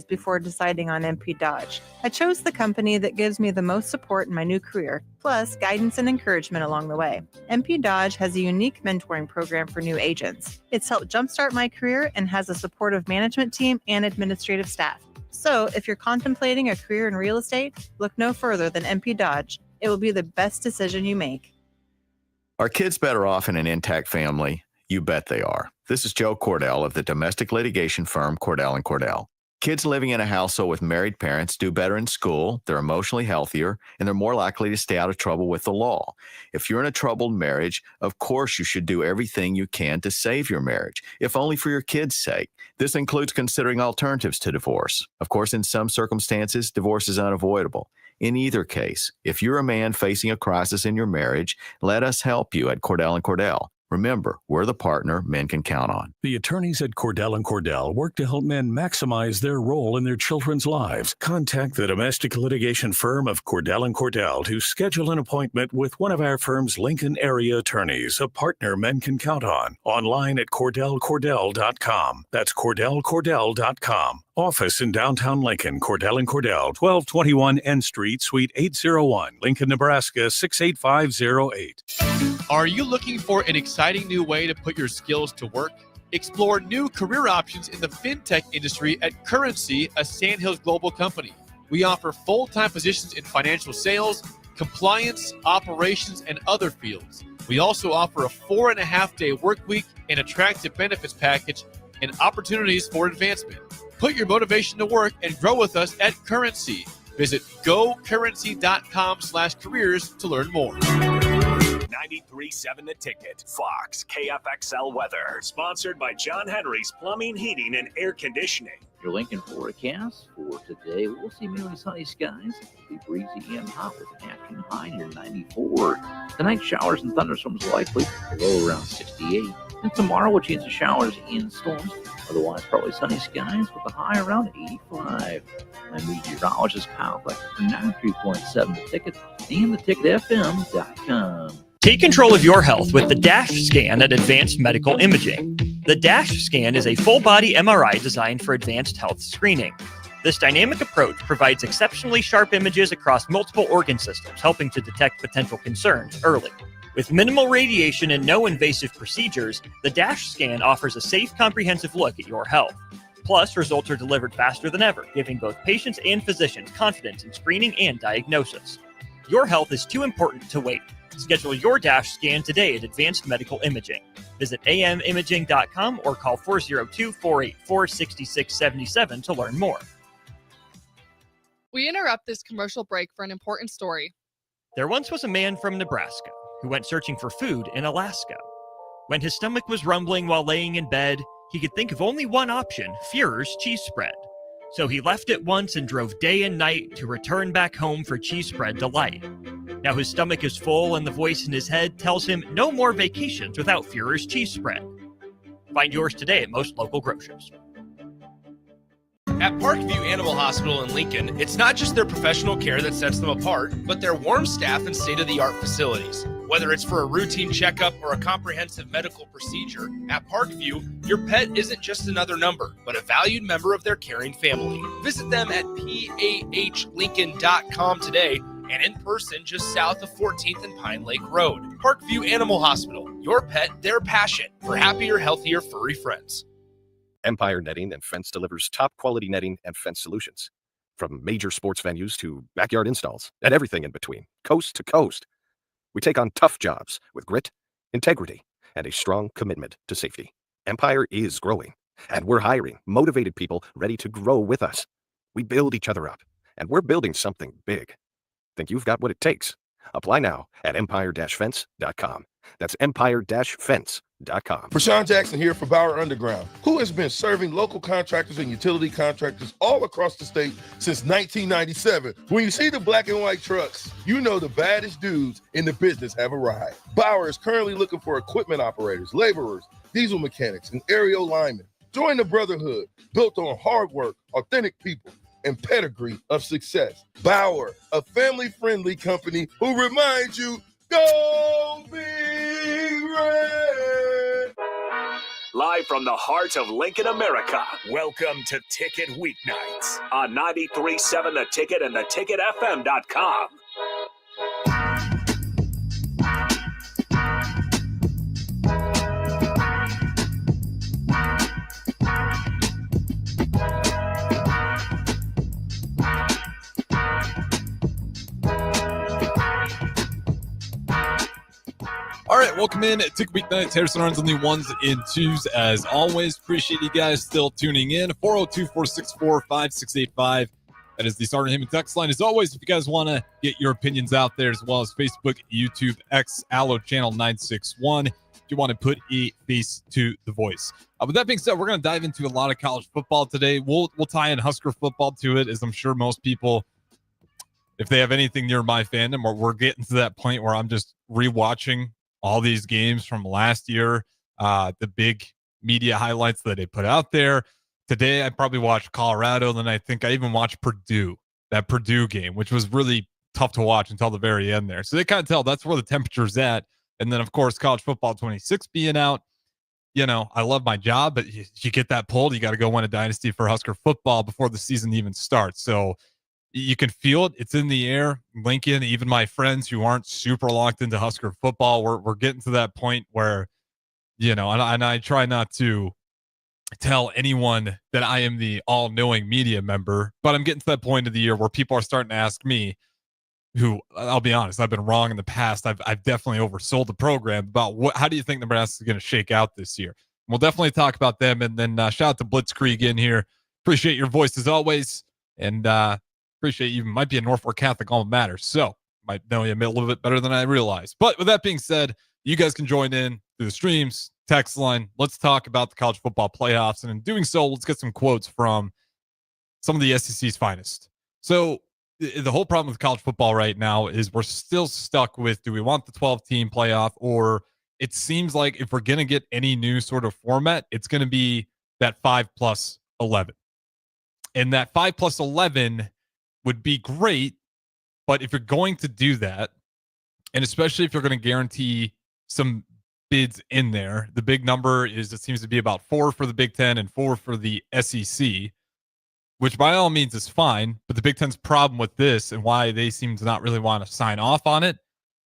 before deciding on MP Dodge. I chose the company that gives me the most support in my new career, plus guidance and encouragement along the way. MP Dodge has a unique mentoring program for new agents. It's helped jumpstart my career and has a supportive management team and administrative staff. So if you're contemplating a career in real estate, look no further than MP Dodge. It will be the best decision you make. Are kids better off in an intact family? You bet they are. This is Joe Cordell of the domestic litigation firm Cordell & Cordell. Kids living in a household with married parents do better in school, they're emotionally healthier, and they're more likely to stay out of trouble with the law. If you're in a troubled marriage, of course you should do everything you can to save your marriage, if only for your kids' sake. This includes considering alternatives to divorce. Of course, in some circumstances, divorce is unavoidable. In either case, if you're a man facing a crisis in your marriage, let us help you at Cordell & Cordell. Remember, we're the partner men can count on. The attorneys at Cordell & Cordell work to help men maximize their role in their children's lives. Contact the domestic litigation firm of Cordell & Cordell to schedule an appointment with one of our firm's Lincoln area attorneys, a partner men can count on. Online at CordellCordell.com. That's CordellCordell.com. Office in downtown Lincoln, Cordell & Cordell, 1221 N Street, Suite 801, Lincoln, Nebraska, 68508. Are you looking for an exciting new way to put your skills to work? Explore new career options in the fintech industry at Currency, a Sandhills global company. We offer full-time positions in financial sales, compliance, operations, and other fields. We also offer a 4.5-day work week, an attractive benefits package, and opportunities for advancement. Put your motivation to work and grow with us at Currency. Visit gocurrency.com/careers to learn more. 93.7 The Ticket, Fox, KFXL weather. Sponsored by John Henry's Plumbing, Heating, and Air Conditioning. Your Lincoln forecast for today, we'll see mainly sunny skies. It'll be breezy and hot with an afternoon high near 94. Tonight, showers and thunderstorms likely, low around 68. And tomorrow, we'll chance of showers and storms. Otherwise, probably sunny skies with a high around 85. My meteorologist Kyle Fleck for 93.7 The Ticket and theticketfm.com. Take control of your health with the DASH scan at Advanced Medical Imaging. The DASH scan is a full-body MRI designed for advanced health screening. This dynamic approach provides exceptionally sharp images across multiple organ systems, helping to detect potential concerns early. With minimal radiation and no invasive procedures, the DASH scan offers a safe, comprehensive look at your health. Plus, results are delivered faster than ever, giving both patients and physicians confidence in screening and diagnosis. Your health is too important to wait. Schedule your DASH scan today at Advanced Medical Imaging. Visit amimaging.com or call 402-484-6677 to learn more. We interrupt this commercial break for an important story. There once was a man from Nebraska who went searching for food in Alaska. When his stomach was rumbling while laying in bed, he could think of only one option, Führer's cheese spread. So he left it once and drove day and night to return back home for cheese spread delight. Now his stomach is full and the voice in his head tells him no more vacations without Führer's cheese spread. Find yours today at most local grocers. At Parkview Animal Hospital in Lincoln, it's not just their professional care that sets them apart, but their warm staff and state-of-the-art facilities. Whether it's for a routine checkup or a comprehensive medical procedure, at Parkview, your pet isn't just another number, but a valued member of their caring family. Visit them at pahlincoln.com today and in person just south of 14th and Pine Lake Road. Parkview Animal Hospital, your pet, their passion for happier, healthier, furry friends. Empire Netting and Fence delivers top-quality netting and fence solutions. From major sports venues to backyard installs and everything in between, coast to coast. We take on tough jobs with grit, integrity, and a strong commitment to safety. Empire is growing, and we're hiring motivated people ready to grow with us. We build each other up, and we're building something big. Think you've got what it takes? Apply now at empire-fence.com. That's empire-fence.com. Rashawn Jackson here for Bauer Underground, who has been serving local contractors and utility contractors all across the state since 1997. When you see the black and white trucks, you know the baddest dudes in the business have arrived. Bauer is currently looking for equipment operators, laborers, diesel mechanics, and aerial linemen. Join the brotherhood built on hard work, authentic people, and pedigree of success. Bauer, a family-friendly company who reminds you, go Big Red! Live from the heart of Lincoln, America. Welcome to Ticket Weeknights on 93.7 The Ticket and theticketfm.com. All right, welcome in to Weeknights. Harrison Arens on the ones and twos. As always, appreciate you guys still tuning in. 402-464-5685. That is the Sergeant Heyman text line. As always, if you guys want to get your opinions out there, as well as Facebook, YouTube, X, Allo Channel 961, if you want to put a face to the voice. With that being said, we're going to dive into a lot of college football today. We'll tie in Husker football to it, as I'm sure most people, if they have anything near my fandom, or we're getting to that point where I'm just rewatching all these games from last year, the big media highlights that they put out there. Today, I probably watched Colorado. Then I think I even watched that Purdue game, which was really tough to watch until the very end there. So they kind of tell that's where the temperature's at. And then, of course, college football 26 being out. You know, I love my job, but you get that pulled. You got to go win a dynasty for Husker football before the season even starts. So you can feel it. It's in the air. Lincoln, even my friends who aren't super locked into Husker football, we're getting to that point where, you know, and I try not to tell anyone that I am the all-knowing media member, but I'm getting to that point of the year where people are starting to ask me, who, I'll be honest, I've been wrong in the past. I've definitely oversold the program about how do you think Nebraska is going to shake out this year? We'll definitely talk about them. And then shout out to Blitzkrieg in here. Appreciate your voice as always. And appreciate you. Might be a Norfolk Catholic alma mater, so might know you a little bit better than I realized. But with that being said, you guys can join in through the streams, text line. Let's talk about the college football playoffs. And in doing so, let's get some quotes from some of the SEC's finest. So the whole problem with college football right now is we're still stuck with, do we want the 12-team playoff? Or it seems like if we're going to get any new sort of format, it's going to be that 5+11. And that 5+11 would be great, but if you're going to do that, and especially if you're going to guarantee some bids in there, the big number is, it seems to be about 4 for the Big Ten and 4 for the SEC, which by all means is fine. But the Big Ten's problem with this, and why they seem to not really want to sign off on it,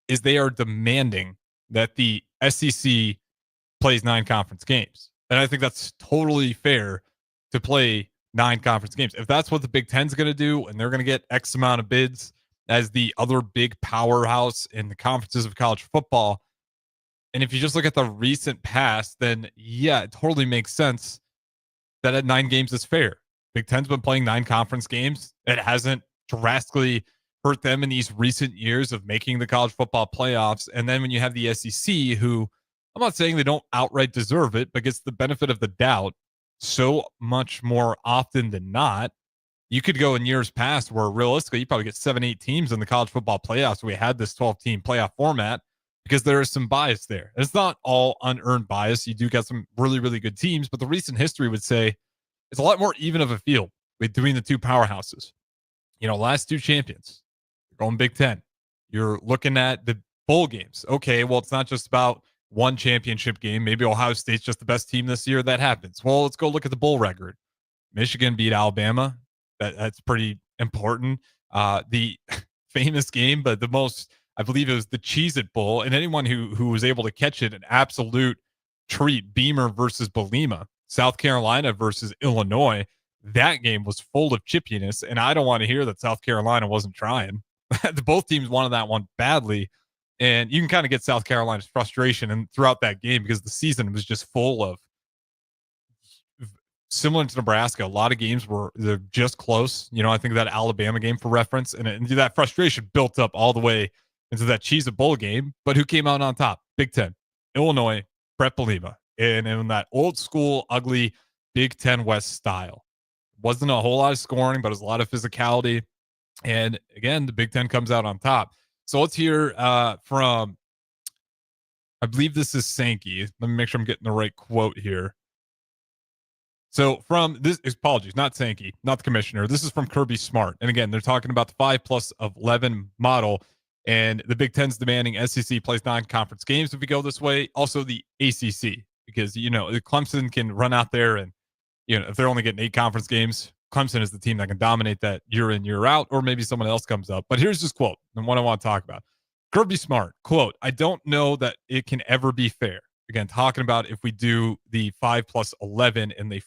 is they are demanding that the SEC plays 9 conference games. And I think that's totally fair to play 9 conference games. If that's what the Big Ten's going to do, and they're going to get X amount of bids as the other big powerhouse in the conferences of college football, and if you just look at the recent past, then yeah, it totally makes sense that at 9 games is fair. Big Ten's been playing 9 conference games. It hasn't drastically hurt them in these recent years of making the college football playoffs. And then when you have the SEC, who I'm not saying they don't outright deserve it, but gets the benefit of the doubt so much more often than not. You could go in years past where realistically you probably get 7-8 teams in the college football playoffs. We had this 12-team playoff format because there is some bias there. And it's not all unearned bias. You do get some really, really good teams, but the recent history would say it's a lot more even of a field between the two powerhouses. You know, last 2 champions, you're going Big Ten. You're looking at the bowl games. Okay, well, it's not just about one championship game. Maybe Ohio State's just the best team this year. That happens. Well, let's go look at the bowl record. Michigan beat Alabama. That's pretty important. The famous game, but the most, I believe it was the Cheez-It Bowl. And anyone who was able to catch it, an absolute treat. Beamer versus Belima. South Carolina versus Illinois. That game was full of chippiness. And I don't want to hear that South Carolina wasn't trying. Both teams wanted that one badly. And you can kind of get South Carolina's frustration and throughout that game because the season was just full of, similar to Nebraska, a lot of games were they're just close. You know, I think that Alabama game for reference, and that frustration built up all the way into that Cheez-It Bowl game. But who came out on top? Big Ten, Illinois, Brett Bielema, and in that old school, ugly Big Ten West style. Wasn't a whole lot of scoring, but it was a lot of physicality. And again, the Big Ten comes out on top. So let's hear from, I believe this is Sankey. Let me make sure I'm getting the right quote here. So from this, apologies, not Sankey, not the commissioner. This is from Kirby Smart. And again, they're talking about the 5+11 model, and the Big Ten's demanding SEC plays 9 conference games if we go this way. Also the ACC, because, Clemson can run out there and, if they're only getting 8 conference games, Clemson is the team that can dominate that year in, year out, or maybe someone else comes up. But here's this quote, and what I want to talk about. Kirby Smart, quote, "I don't know that it can ever be fair." Again, talking about if we do the 5+11 and they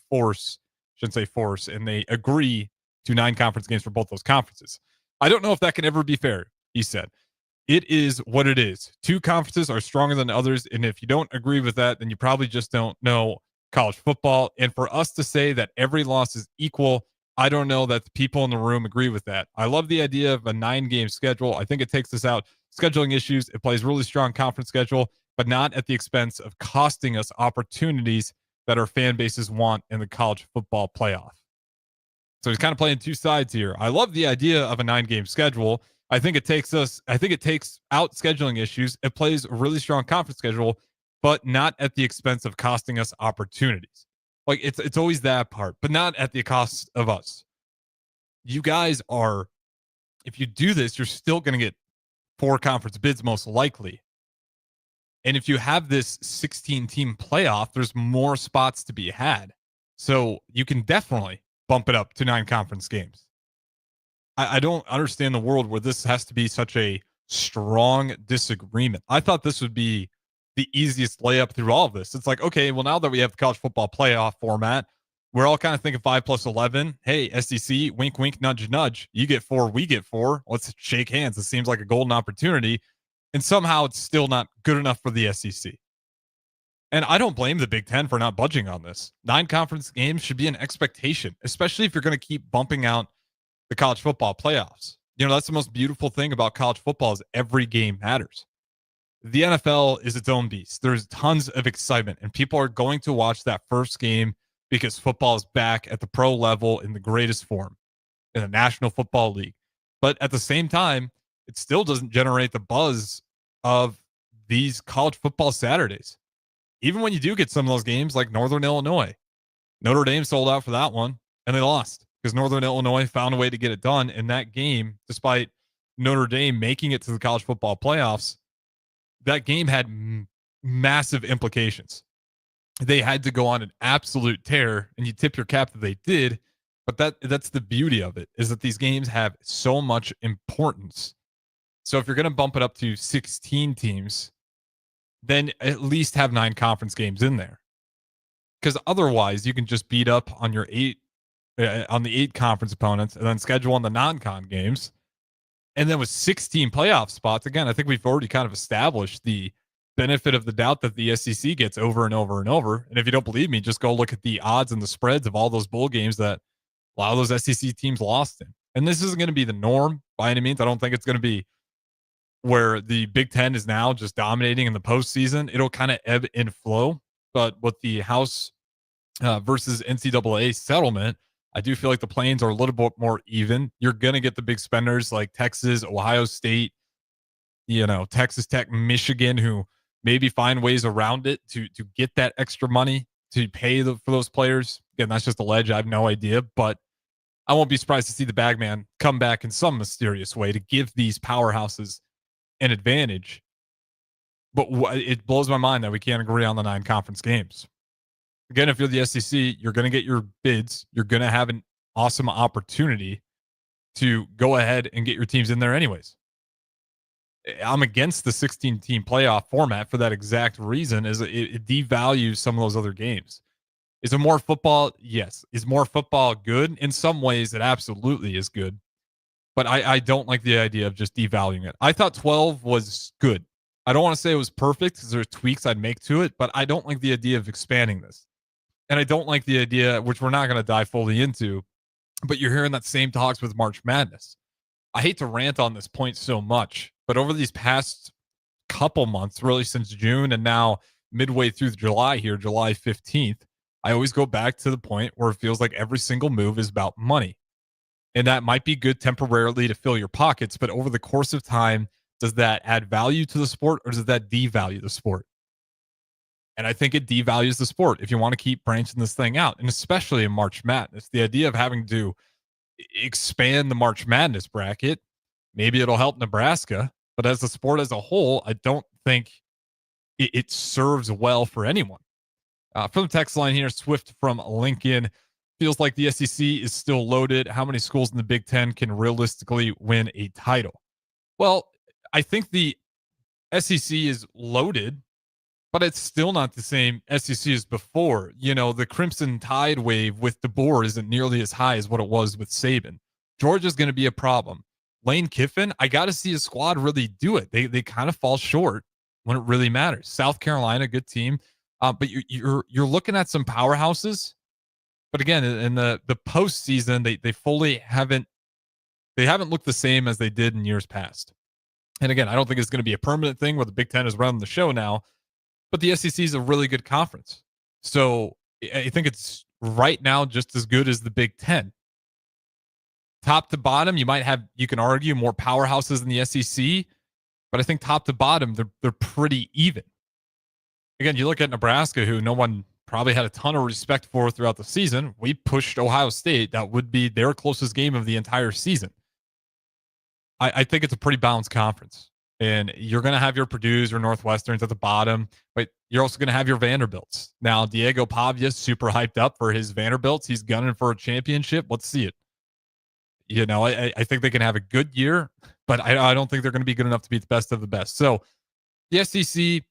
and they agree to 9 conference games for both those conferences. "I don't know if that can ever be fair," he said. "It is what it is. 2 conferences are stronger than others, and if you don't agree with that, then you probably just don't know college football. And for us to say that every loss is equal, I don't know that the people in the room agree with that. I love the idea of a 9-game schedule. I think it takes us out scheduling issues. It plays really strong conference schedule, but not at the expense of costing us opportunities that our fan bases want in the college football playoff." So he's kind of playing 2 sides here. I love the idea of a 9-game schedule. I think it takes out scheduling issues. It plays a really strong conference schedule, but not at the expense of costing us opportunities. Like it's always that part, but not at the cost of us. You guys are, if you do this, you're still going to get 4 conference bids most likely. And if you have this 16-team playoff, there's more spots to be had. So you can definitely bump it up to 9 conference games. I don't understand the world where this has to be such a strong disagreement. I thought this would be the easiest layup through all of this. It's like, okay, well, now that we have the college football playoff format, we're all kind of thinking 5+11. Hey, SEC, wink, wink, nudge, nudge. You get 4, we get 4. Let's shake hands. It seems like a golden opportunity. And somehow it's still not good enough for the SEC. And I don't blame the Big Ten for not budging on this. 9 conference games should be an expectation, especially if you're going to keep bumping out the college football playoffs. That's the most beautiful thing about college football is every game matters. The NFL is its own beast. There's tons of excitement, and people are going to watch that first game because football is back at the pro level in the greatest form in the National Football League. But at the same time, it still doesn't generate the buzz of these college football Saturdays. Even when you do get some of those games like Northern Illinois, Notre Dame sold out for that one, and they lost because Northern Illinois found a way to get it done. In that game, despite Notre Dame making it to the college football playoffs, that game had massive implications. They had to go on an absolute tear, and you tip your cap that they did. But that's the beauty of it, is that these games have so much importance. So if you're going to bump it up to 16 teams, then at least have 9 conference games in there. Because otherwise, you can just beat up on your 8 conference opponents and then schedule on the non-con games. And then with 16 playoff spots, again, I think we've already kind of established the benefit of the doubt that the SEC gets over and over and over. And if you don't believe me, just go look at the odds and the spreads of all those bowl games that a lot of those SEC teams lost in. And this isn't going to be the norm by any means. I don't think it's going to be where the Big Ten is now just dominating in the postseason. It'll kind of ebb and flow. But with the House versus NCAA settlement, I do feel like the planes are a little bit more even. You're going to get the big spenders like Texas, Ohio State, Texas Tech, Michigan, who maybe find ways around it to get that extra money to pay for those players. Again, that's just a ledge. I have no idea, but I won't be surprised to see the bagman come back in some mysterious way to give these powerhouses an advantage. But it blows my mind that we can't agree on the 9 conference games. Again, if you're the SEC, you're going to get your bids. You're going to have an awesome opportunity to go ahead and get your teams in there anyways. I'm against the 16-team playoff format for that exact reason, is it devalues some of those other games. Is it more football? Yes. Is more football good? In some ways, it absolutely is good. But I don't like the idea of just devaluing it. I thought 12 was good. I don't want to say it was perfect because there's tweaks I'd make to it, but I don't like the idea of expanding this. And I don't like the idea, which we're not going to dive fully into, but you're hearing that same talks with March Madness. I hate to rant on this point so much, but over these past couple months, really since June and now midway through July here, July 15th, I always go back to the point where it feels like every single move is about money. And that might be good temporarily to fill your pockets, but over the course of time, does that add value to the sport or does that devalue the sport? And I think it devalues the sport if you want to keep branching this thing out, and especially in March Madness. The idea of having to expand the March Madness bracket, maybe it'll help Nebraska, but as a sport as a whole, I don't think it serves well for anyone. From the text line here, Swift from Lincoln. Feels like the SEC is still loaded. How many schools in the Big Ten can realistically win a title? Well, I think the SEC is loaded, but it's still not the same SEC as before. The Crimson Tide wave with DeBoer isn't nearly as high as what it was with Saban. Georgia's going to be a problem. Lane Kiffin, I got to see his squad really do it. They kind of fall short when it really matters. South Carolina, good team, but you're looking at some powerhouses. But again, in the postseason, they haven't looked the same as they did in years past. And again, I don't think it's going to be a permanent thing where the Big Ten is running the show now. But the SEC is a really good conference. So I think it's right now just as good as the Big Ten. Top to bottom, you can argue more powerhouses in the SEC, but I think top to bottom, they're pretty even. Again, you look at Nebraska, who no one probably had a ton of respect for throughout the season. We pushed Ohio State. That would be their closest game of the entire season. I think it's a pretty balanced conference. And you're going to have your Purdues or Northwesterns at the bottom, but you're also going to have your Vanderbilts. Now, Diego Pavia's super hyped up for his Vanderbilts. He's gunning for a championship. Let's see it. I think they can have a good year, but I don't think they're going to be good enough to be the best of the best. So the SEC,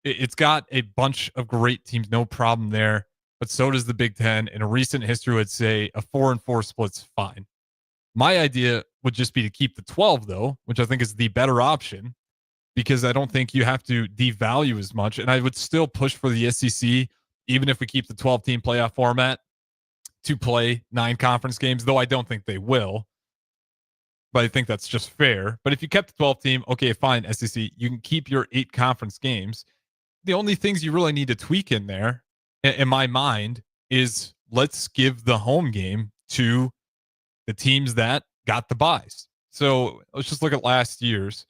it's got a bunch of great teams, no problem there, but so does the Big Ten. In a recent history, I'd say a 4-4 split's fine. My idea would just be to keep the 12, though, which I think is the better option, because I don't think you have to devalue as much. And I would still push for the SEC, even if we keep the 12-team playoff format, to play 9 conference games, though I don't think they will. But I think that's just fair. But if you kept the 12-team, okay, fine, SEC, you can keep your 8 conference games. The only things you really need to tweak in there, in my mind, is let's give the home game to the teams that got the buys. So let's just look at last year's.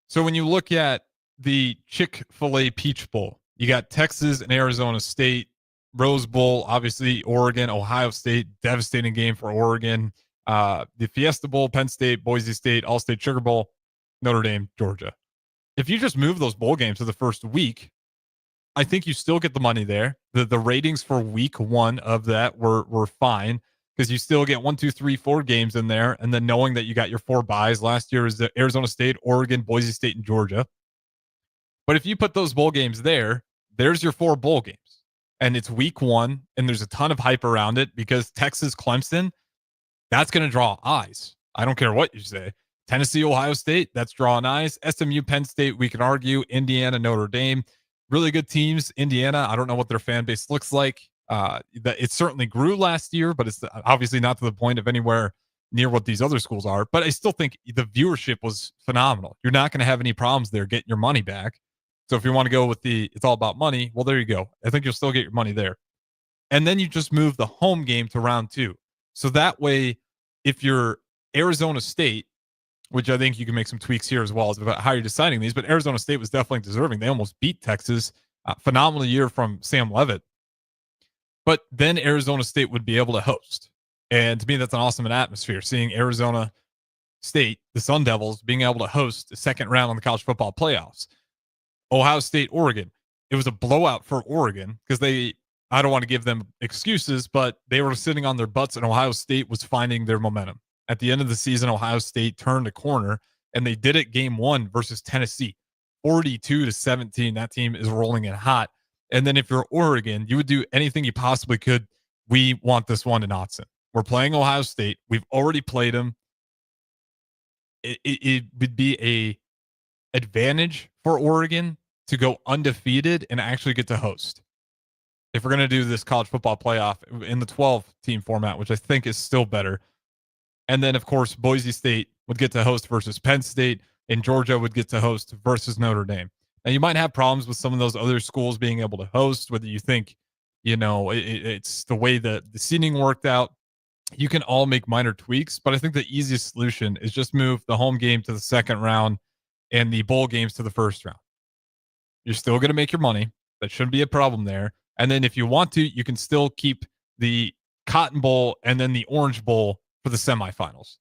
So when you look at the Chick-fil-A Peach Bowl, you got Texas and Arizona State, Rose Bowl, obviously Oregon, Ohio State, devastating game for Oregon. The Fiesta Bowl, Penn State, Boise State, All-State Sugar Bowl, Notre Dame, Georgia. If you just move those bowl games to the first week, I think you still get the money there. The ratings for week 1 of that were fine, because you still get 1, 2, 3, 4 games in there. And then knowing that you got your 4 buys last year is Arizona State, Oregon, Boise State, and Georgia. But if you put those bowl games there's your 4 bowl games. And it's week 1, and there's a ton of hype around it because Texas, Clemson, that's going to draw eyes. I don't care what you say. Tennessee, Ohio State, that's drawing eyes. SMU, Penn State, we can argue. Indiana, Notre Dame, really good teams. Indiana, I don't know what their fan base looks like. It certainly grew last year, but it's obviously not to the point of anywhere near what these other schools are. But I still think the viewership was phenomenal. You're not going to have any problems there getting your money back. So if you want to go with it's all about money, well, there you go. I think you'll still get your money there. And then you just move the home game to round 2. So that way, if you're Arizona State, which I think you can make some tweaks here as well as about how you're deciding these, but Arizona State was definitely deserving. They almost beat Texas. Phenomenal year from Sam Leavitt. But then Arizona State would be able to host. And to me, that's an awesome atmosphere, seeing Arizona State, the Sun Devils, being able to host the second round on the college football playoffs. Ohio State, Oregon. It was a blowout for Oregon because I don't want to give them excuses, but they were sitting on their butts and Ohio State was finding their momentum. At the end of the season, Ohio State turned a corner, and they did it game 1 versus Tennessee, 42-17. That team is rolling in hot. And then if you're Oregon, you would do anything you possibly could. We want this one in Autzen. We're playing Ohio State. We've already played them. It would be a advantage for Oregon to go undefeated and actually get to host. If we're going to do this college football playoff in the 12-team format, which I think is still better. And then, of course, Boise State would get to host versus Penn State, and Georgia would get to host versus Notre Dame. Now, you might have problems with some of those other schools being able to host, whether you think, it's the way that the seating worked out. You can all make minor tweaks, but I think the easiest solution is just move the home game to the second round and the bowl games to the first round. You're still going to make your money. That shouldn't be a problem there. And then if you want to, you can still keep the Cotton Bowl and then the Orange Bowl for the semifinals.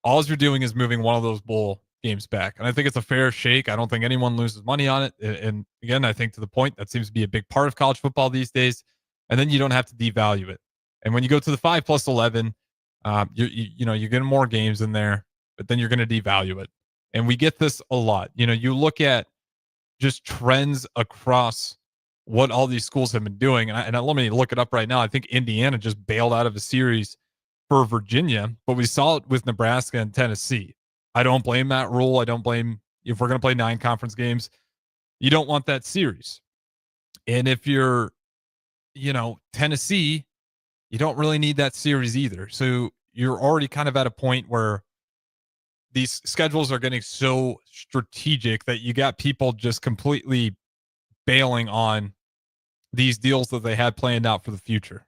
All you're doing is moving one of those bowl games back. And I think it's a fair shake. I don't think anyone loses money on it. And again, I think to the point, that seems to be a big part of college football these days. And then you don't have to devalue it. And when you go to the 5+11, you're getting more games in there, but then you're going to devalue it. And we get this a lot. You look at just trends across what all these schools have been doing. And let me look it up right now. I think Indiana just bailed out of a series for Virginia, but we saw it with Nebraska and Tennessee. I don't blame that rule. I don't blame, if we're going to play 9 conference games, you don't want that series. And if you're, Tennessee, you don't really need that series either. So you're already kind of at a point where these schedules are getting so strategic that you got people just completely bailing on these deals that they had planned out for the future.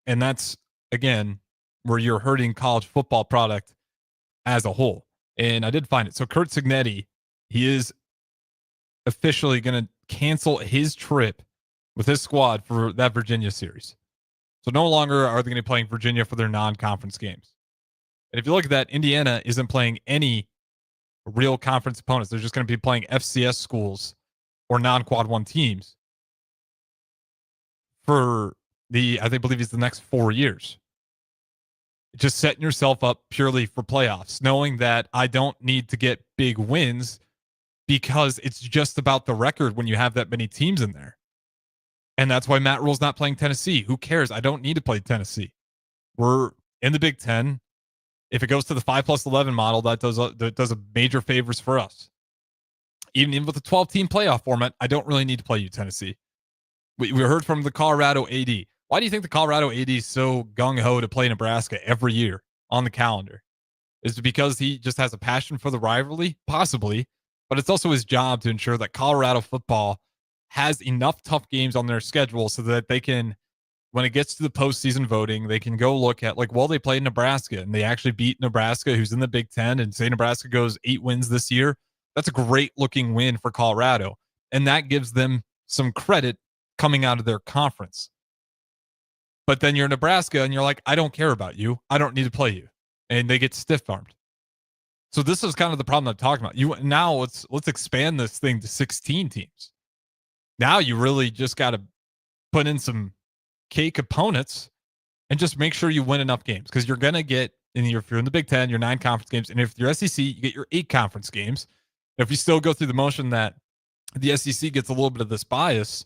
And that's, again, where you're hurting college football product as a whole. And I did find it. So Kurt Signetti, he is officially going to cancel his trip with his squad for that Virginia series. So no longer are they going to be playing Virginia for their non-conference games. And if you look at that, Indiana isn't playing any real conference opponents. They're just going to be playing FCS schools or non-quad 1 teams for I believe it's the next 4 years. Just setting yourself up purely for playoffs, knowing that I don't need to get big wins because it's just about the record when you have that many teams in there. And that's why Matt Rule's not playing Tennessee. Who cares? I don't need to play Tennessee. We're in the Big Ten. If it goes to the 5+11 model, that does a major favors for us. Even with the 12-team playoff format, I don't really need to play you, Tennessee. We heard from the Colorado AD. Why do you think the Colorado AD is so gung-ho to play Nebraska every year on the calendar? Is it because he just has a passion for the rivalry? Possibly. But it's also his job to ensure that Colorado football has enough tough games on their schedule so that they can, when it gets to the postseason voting, they can go look at, they played Nebraska and they actually beat Nebraska, who's in the Big Ten, and say Nebraska goes 8 wins this year. That's a great looking win for Colorado. And that gives them some credit coming out of their conference. But then you're Nebraska and you're like, I don't care about you. I don't need to play you. And they get stiff-armed. So this is kind of the problem I'm talking about. Now let's expand this thing to 16 teams. Now you really just got to put in some cake opponents and just make sure you win enough games, because you're going to get, if you're in the Big Ten, your 9 conference games. And if you're SEC, you get your 8 conference games. If you still go through the motion that the SEC gets a little bit of this bias,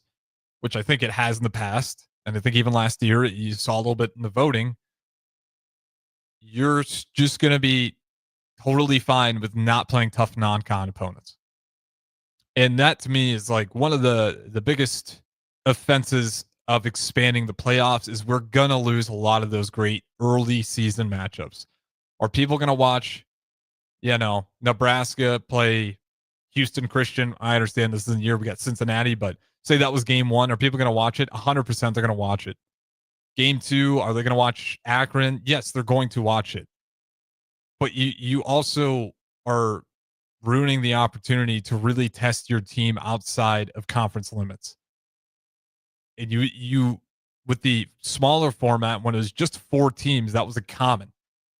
which I think it has in the past, and I think even last year you saw a little bit in the voting, you're just going to be totally fine with not playing tough non-con opponents. And that to me is like one of the biggest offenses of expanding the playoffs is we're going to lose a lot of those great early season matchups. Are people going to watch, Nebraska play Houston Christian? I understand this is the year we got Cincinnati, but say that was game 1. Are people going to watch it? 100% they're going to watch it. Game 2, are they going to watch Akron? Yes, they're going to watch it. But you also are ruining the opportunity to really test your team outside of conference limits. And you with the smaller format, when it was just 4 teams, that was a common.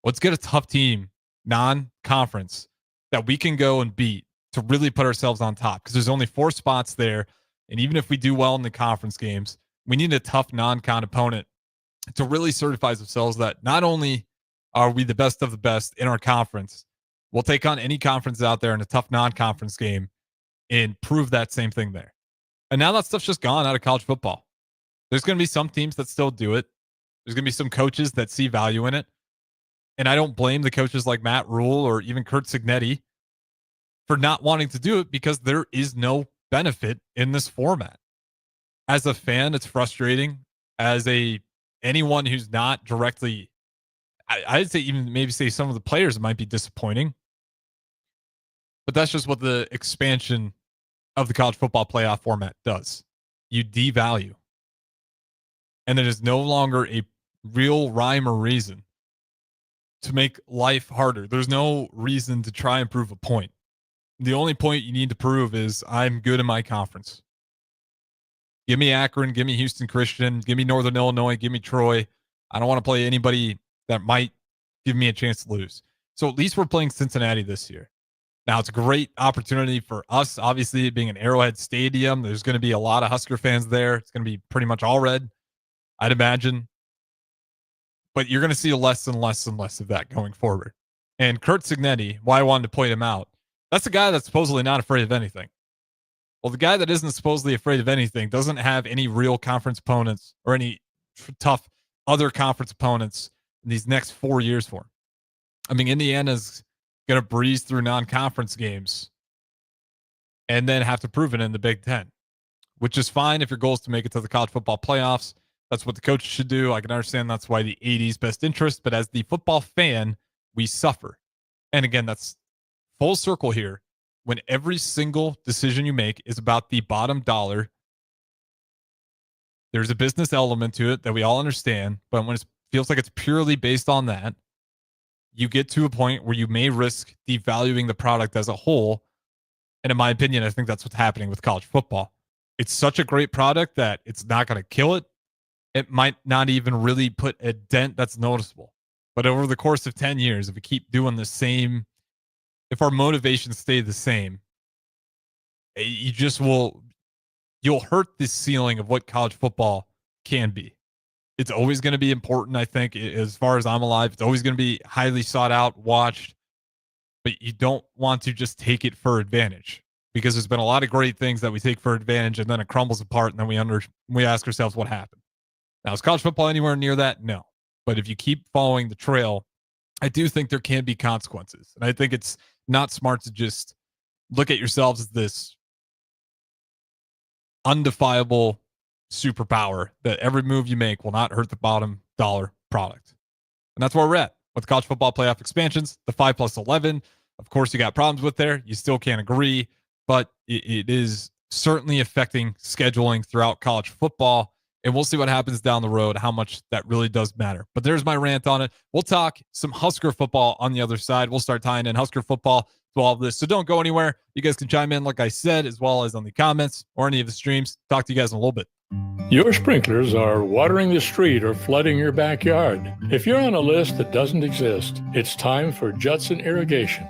Let's get a tough team, non-conference, that we can go and beat to really put ourselves on top, because there's only 4 spots there. And even if we do well in the conference games, we need a tough non-con opponent to really certify ourselves that not only are we the best of the best in our conference, we'll take on any conference out there in a tough non-conference game and prove that same thing there. And now that stuff's just gone out of college football. There's going to be some teams that still do it. There's going to be some coaches that see value in it. And I don't blame the coaches like Matt Rule or even Kurt Signetti for not wanting to do it, because there is no benefit in this format. As a fan, it's frustrating. As anyone who's not directly, I'd say even maybe say some of the players, it might be disappointing. But that's just what the expansion of the college football playoff format does. You devalue. And there is no longer a real rhyme or reason to make life harder. There's no reason to try and prove a point. The only point you need to prove is I'm good in my conference. Give me Akron, give me Houston Christian, give me Northern Illinois, give me Troy. I don't want to play anybody that might give me a chance to lose. So at least we're playing Cincinnati this year. Now, it's a great opportunity for us. Obviously, it being an Arrowhead Stadium, there's going to be a lot of Husker fans there. It's going to be pretty much all red, I'd imagine. But you're going to see less and less and less of that going forward. And Kurt Cignetti, why I wanted to point him out, that's a guy that's supposedly not afraid of anything. Well, the guy that isn't supposedly afraid of anything doesn't have any real conference opponents or any tough other conference opponents in these next 4 years for him. I mean, Indiana's going to breeze through non-conference games and then have to prove it in the Big Ten, which is fine if your goal is to make it to the college football playoffs. That's what the coaches should do. I can understand that's why the 80's best interest, but as the football fan, we suffer. And again, that's full circle here. When every single decision you make is about the bottom dollar, there's a business element to it that we all understand, but when it feels like it's purely based on that, you get to a point where you may risk devaluing the product as a whole. And in my opinion, I think that's what's happening with college football. It's such a great product that it's not going to kill it. It might not even really put a dent that's noticeable. But over the course of 10 years, if we keep doing the same, if our motivations stay the same, you'll hurt the ceiling of what college football can be. It's always going to be important, I think, as far as I'm alive. It's always going to be highly sought out, watched. But you don't want to just take it for advantage, because there's been a lot of great things that we take for advantage and then it crumbles apart, and then we ask ourselves what happened. Now, is college football anywhere near that? No. But if you keep following the trail, I do think there can be consequences. And I think it's not smart to just look at yourselves as this undefiable superpower that every move you make will not hurt the bottom dollar product. And that's where we're at with college football playoff expansions, the 5+11. Of course, you got problems with there. You still can't agree, but it is certainly affecting scheduling throughout college football. And we'll see what happens down the road, how much that really does matter. But there's my rant on it. We'll talk some Husker football on the other side. We'll start tying in Husker football to all of this. So don't go anywhere. You guys can chime in, like I said, as well as on the comments or any of the streams. Talk to you guys in a little bit. Your sprinklers are watering the street or flooding your backyard. If you're on a list that doesn't exist, it's time for Judson Irrigation.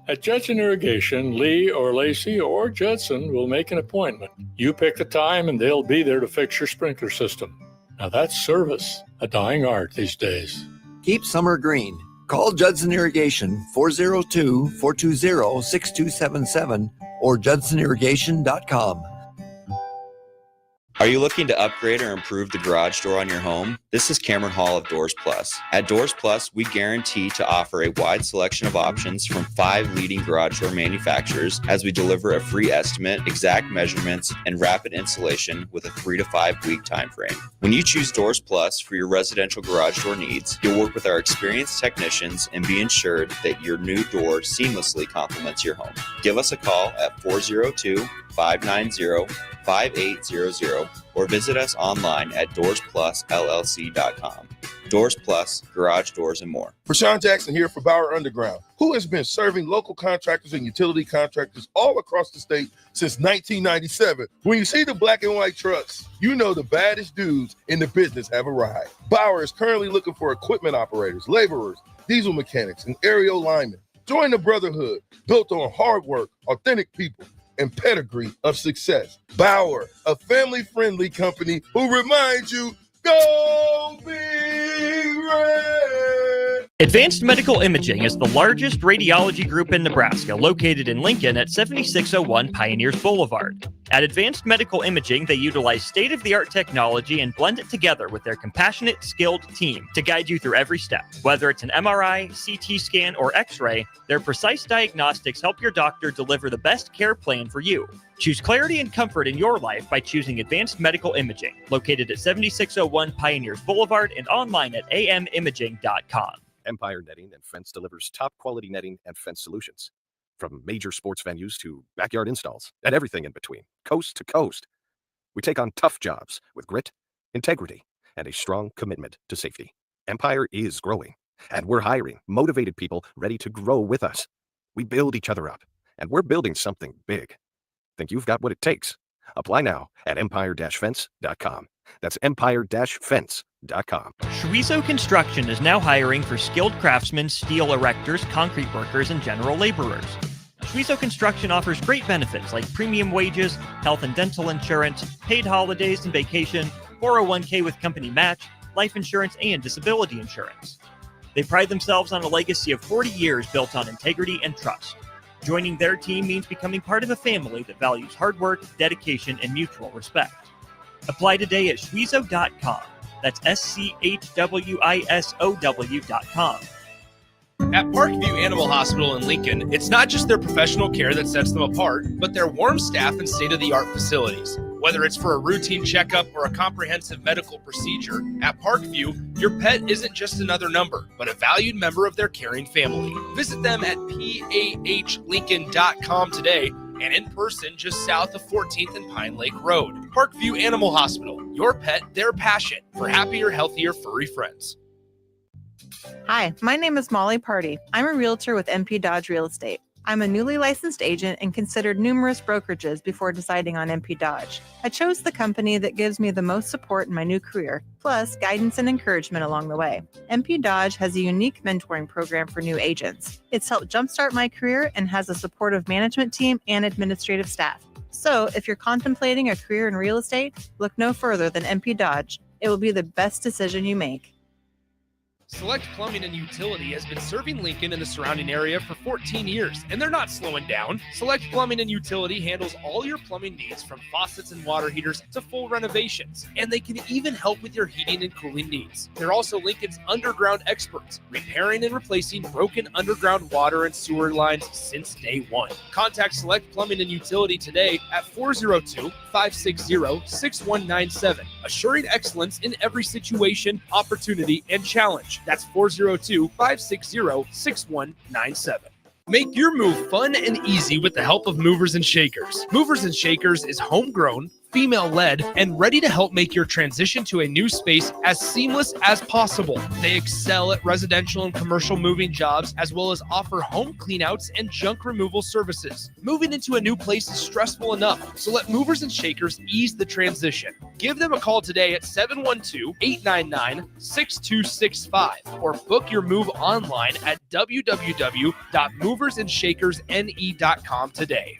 At Judson Irrigation, Lee or Lacey or Judson will make an appointment. You pick the time and they'll be there to fix your sprinkler system. Now that's service, a dying art these days. Keep summer green. Call Judson Irrigation 402-420-6277 or judsonirrigation.com. Are you looking to upgrade or improve the garage door on your home? This is Cameron Hall of Doors Plus. At Doors Plus, we guarantee to offer a wide selection of options from 5 leading garage door manufacturers as we deliver a free estimate, exact measurements, and rapid installation with a 3 to 5 week time frame. When you choose Doors Plus for your residential garage door needs, you'll work with our experienced technicians and be ensured that your new door seamlessly complements your home. Give us a call at 402-590-5800 or visit us online at DoorsPlusLLC.com. Doors Plus, garage doors, and more. Rashawn Jackson here for Bauer Underground, who has been serving local contractors and utility contractors all across the state since 1997. When you see the black and white trucks, you know the baddest dudes in the business have arrived. Bauer is currently looking for equipment operators, laborers, diesel mechanics, and aerial linemen. Join the brotherhood built on hard work, authentic people, and pedigree of success. Bauer, a family-friendly company who reminds you, go Big Red! Advanced Medical Imaging is the largest radiology group in Nebraska, located in Lincoln at 7601 Pioneers Boulevard. At Advanced Medical Imaging, they utilize state-of-the-art technology and blend it together with their compassionate, skilled team to guide you through every step. Whether it's an MRI, CT scan, or X-ray, their precise diagnostics help your doctor deliver the best care plan for you. Choose clarity and comfort in your life by choosing Advanced Medical Imaging, located at 7601 Pioneers Boulevard and online at amimaging.com. Empire Netting and Fence delivers top-quality netting and fence solutions. From major sports venues to backyard installs and everything in between, coast to coast. We take on tough jobs with grit, integrity, and a strong commitment to safety. Empire is growing, and we're hiring motivated people ready to grow with us. We build each other up, and we're building something big. Think you've got what it takes? Apply now at empire-fence.com. That's empire-fence.com. Shwezo Construction is now hiring for skilled craftsmen, steel erectors, concrete workers, and general laborers. Suizo Construction offers great benefits like premium wages, health and dental insurance, paid holidays and vacation, 401k with company match, life insurance, and disability insurance. They pride themselves on a legacy of 40 years built on integrity and trust. Joining their team means becoming part of a family that values hard work, dedication, and mutual respect. Apply today at Suizo.com. That's SCHWISOW.com. At Parkview Animal Hospital in Lincoln, it's not just their professional care that sets them apart, but their warm staff and state-of-the-art facilities. Whether it's for a routine checkup or a comprehensive medical procedure, at Parkview, your pet isn't just another number, but a valued member of their caring family. Visit them at PAHLincoln.com today and in person just south of 14th and Pine Lake Road. Parkview Animal Hospital, your pet, their passion for happier, healthier, furry friends. Hi, my name is Molly Party. I'm a realtor with MP Dodge Real Estate. I'm a newly licensed agent and considered numerous brokerages before deciding on MP Dodge. I chose the company that gives me the most support in my new career, plus guidance and encouragement along the way. MP Dodge has a unique mentoring program for new agents. It's helped jumpstart my career and has a supportive management team and administrative staff. So if you're contemplating a career in real estate, look no further than MP Dodge. It will be the best decision you make. Select Plumbing and Utility has been serving Lincoln and the surrounding area for 14 years, and they're not slowing down. Select Plumbing and Utility handles all your plumbing needs from faucets and water heaters to full renovations, and they can even help with your heating and cooling needs. They're also Lincoln's underground experts, repairing and replacing broken underground water and sewer lines since day one. Contact Select Plumbing and Utility today at 402-560-6197, assuring excellence in every situation, opportunity, and challenge. That's 402-560-6197. Make your move fun and easy with the help of Movers and Shakers. Movers and Shakers is homegrown, female-led, and ready to help make your transition to a new space as seamless as possible. They excel at residential and commercial moving jobs, as well as offer home cleanouts and junk removal services. Moving into a new place is stressful enough, so let Movers and Shakers ease the transition. Give them a call today at 712-899-6265 or book your move online at www.moversandShakersNE.com today.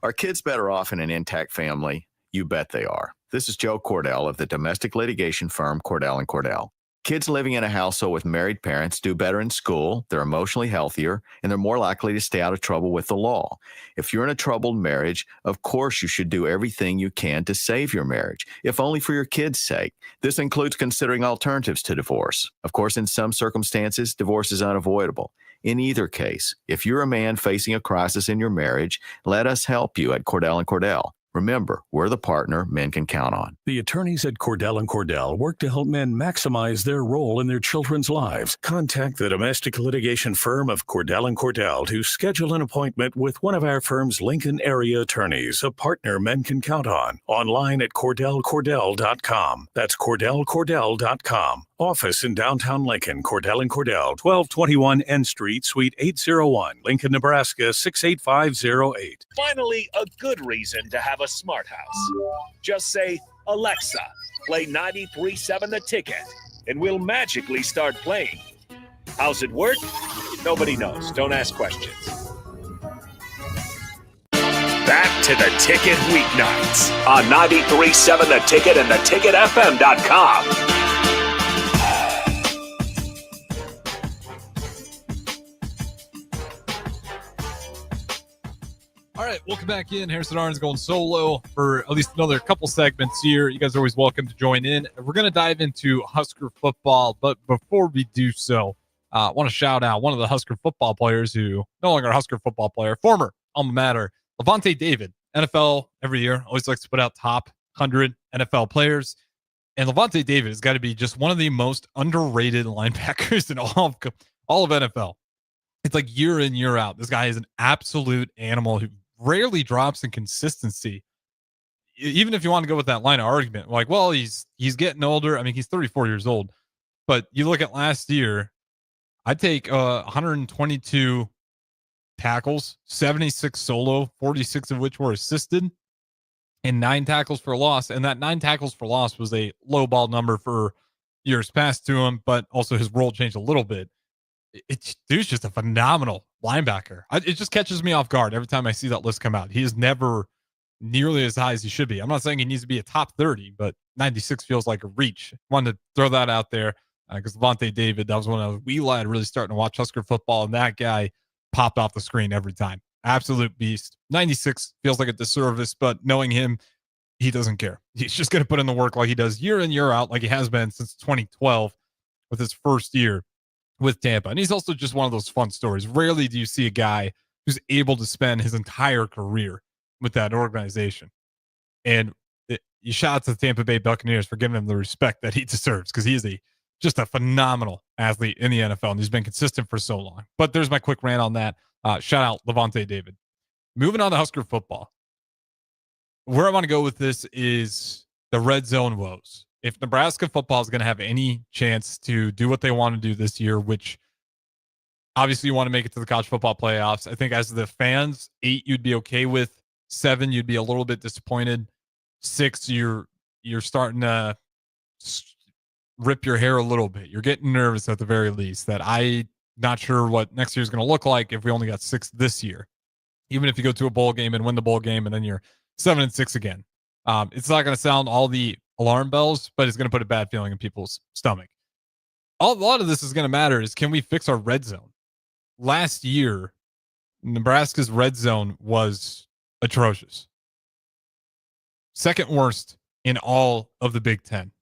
Are kids better off in an intact family? You bet they are. This is Joe Cordell of the domestic litigation firm Cordell & Cordell. Kids living in a household with married parents do better in school, they're emotionally healthier, and they're more likely to stay out of trouble with the law. If you're in a troubled marriage, of course you should do everything you can to save your marriage, if only for your kids' sake. This includes considering alternatives to divorce. Of course, in some circumstances, divorce is unavoidable. In either case, if you're a man facing a crisis in your marriage, let us help you at Cordell & Cordell. Remember, we're the partner men can count on. The attorneys at Cordell & Cordell work to help men maximize their role in their children's lives. Contact the domestic litigation firm of Cordell & Cordell to schedule an appointment with one of our firm's Lincoln area attorneys, a partner men can count on. Online at CordellCordell.com. That's CordellCordell.com. Office in downtown Lincoln, Cordell & Cordell, 1221 N Street, Suite 801, Lincoln, Nebraska, 68508. Finally, a good reason to have a smart house. Just say, Alexa, play 93.7 The Ticket, and we'll magically start playing. How's it work? Nobody knows. Don't ask questions. Back to The Ticket weeknights on 93.7 The Ticket and theticketfm.com. All right, welcome back in. Harrison Arens going solo for at least another couple segments here. You guys are always welcome to join in. We're going to dive into Husker football, but before we do so, I want to shout out one of the Husker football players who no longer a Husker football player, former alma mater, Levante David. NFL every year always likes to put out top 100 NFL players, and Levante David has got to be just one of the most underrated linebackers in all of NFL. It's like year in, year out. This guy is an absolute animal who rarely drops in consistency. Even if you want to go with that line of argument, like, well, he's getting older. I mean, he's 34 years old, but you look at last year, I'd take 122 tackles, 76 solo, 46 of which were assisted, and 9 tackles for loss. And that 9 tackles for loss was a low ball number for years past to him, but also his role changed a little bit. Dude's just a phenomenal linebacker. It just catches me off guard every time I see that list come out. He is never nearly as high as he should be. I'm not saying he needs to be a top 30, but 96 feels like a reach. Wanted to throw that out there because Levante David, that was when I was wee lad really starting to watch Husker football, and that guy popped off the screen every time. Absolute beast. 96 feels like a disservice, but knowing him, he doesn't care. He's just going to put in the work like he does year in, year out, like he has been since 2012 with his first year with Tampa. And he's also just one of those fun stories. Rarely do you see a guy who's able to spend his entire career with that organization. And you shout out to the Tampa Bay Buccaneers for giving him the respect that he deserves, because he is just a phenomenal athlete in the NFL, and he's been consistent for so long. But there's my quick rant on that. Shout out Levante David. Moving on to Husker football. Where I want to go with this is the red zone woes. If Nebraska football is going to have any chance to do what they want to do this year, which obviously you want to make it to the college football playoffs, I think as the fans, 8 you'd be okay with, 7 you'd be a little bit disappointed, 6 you're starting to rip your hair a little bit. You're getting nervous at the very least that I'm not sure what next year is going to look like if we only got 6 this year. Even if you go to a bowl game and win the bowl game and then you're 7-6 again. It's not going to sound all the alarm bells, but it's going to put a bad feeling in people's stomach. A lot of this is going to matter is, can we fix our red zone? Last year, Nebraska's red zone was atrocious. Second worst in all of the Big Ten.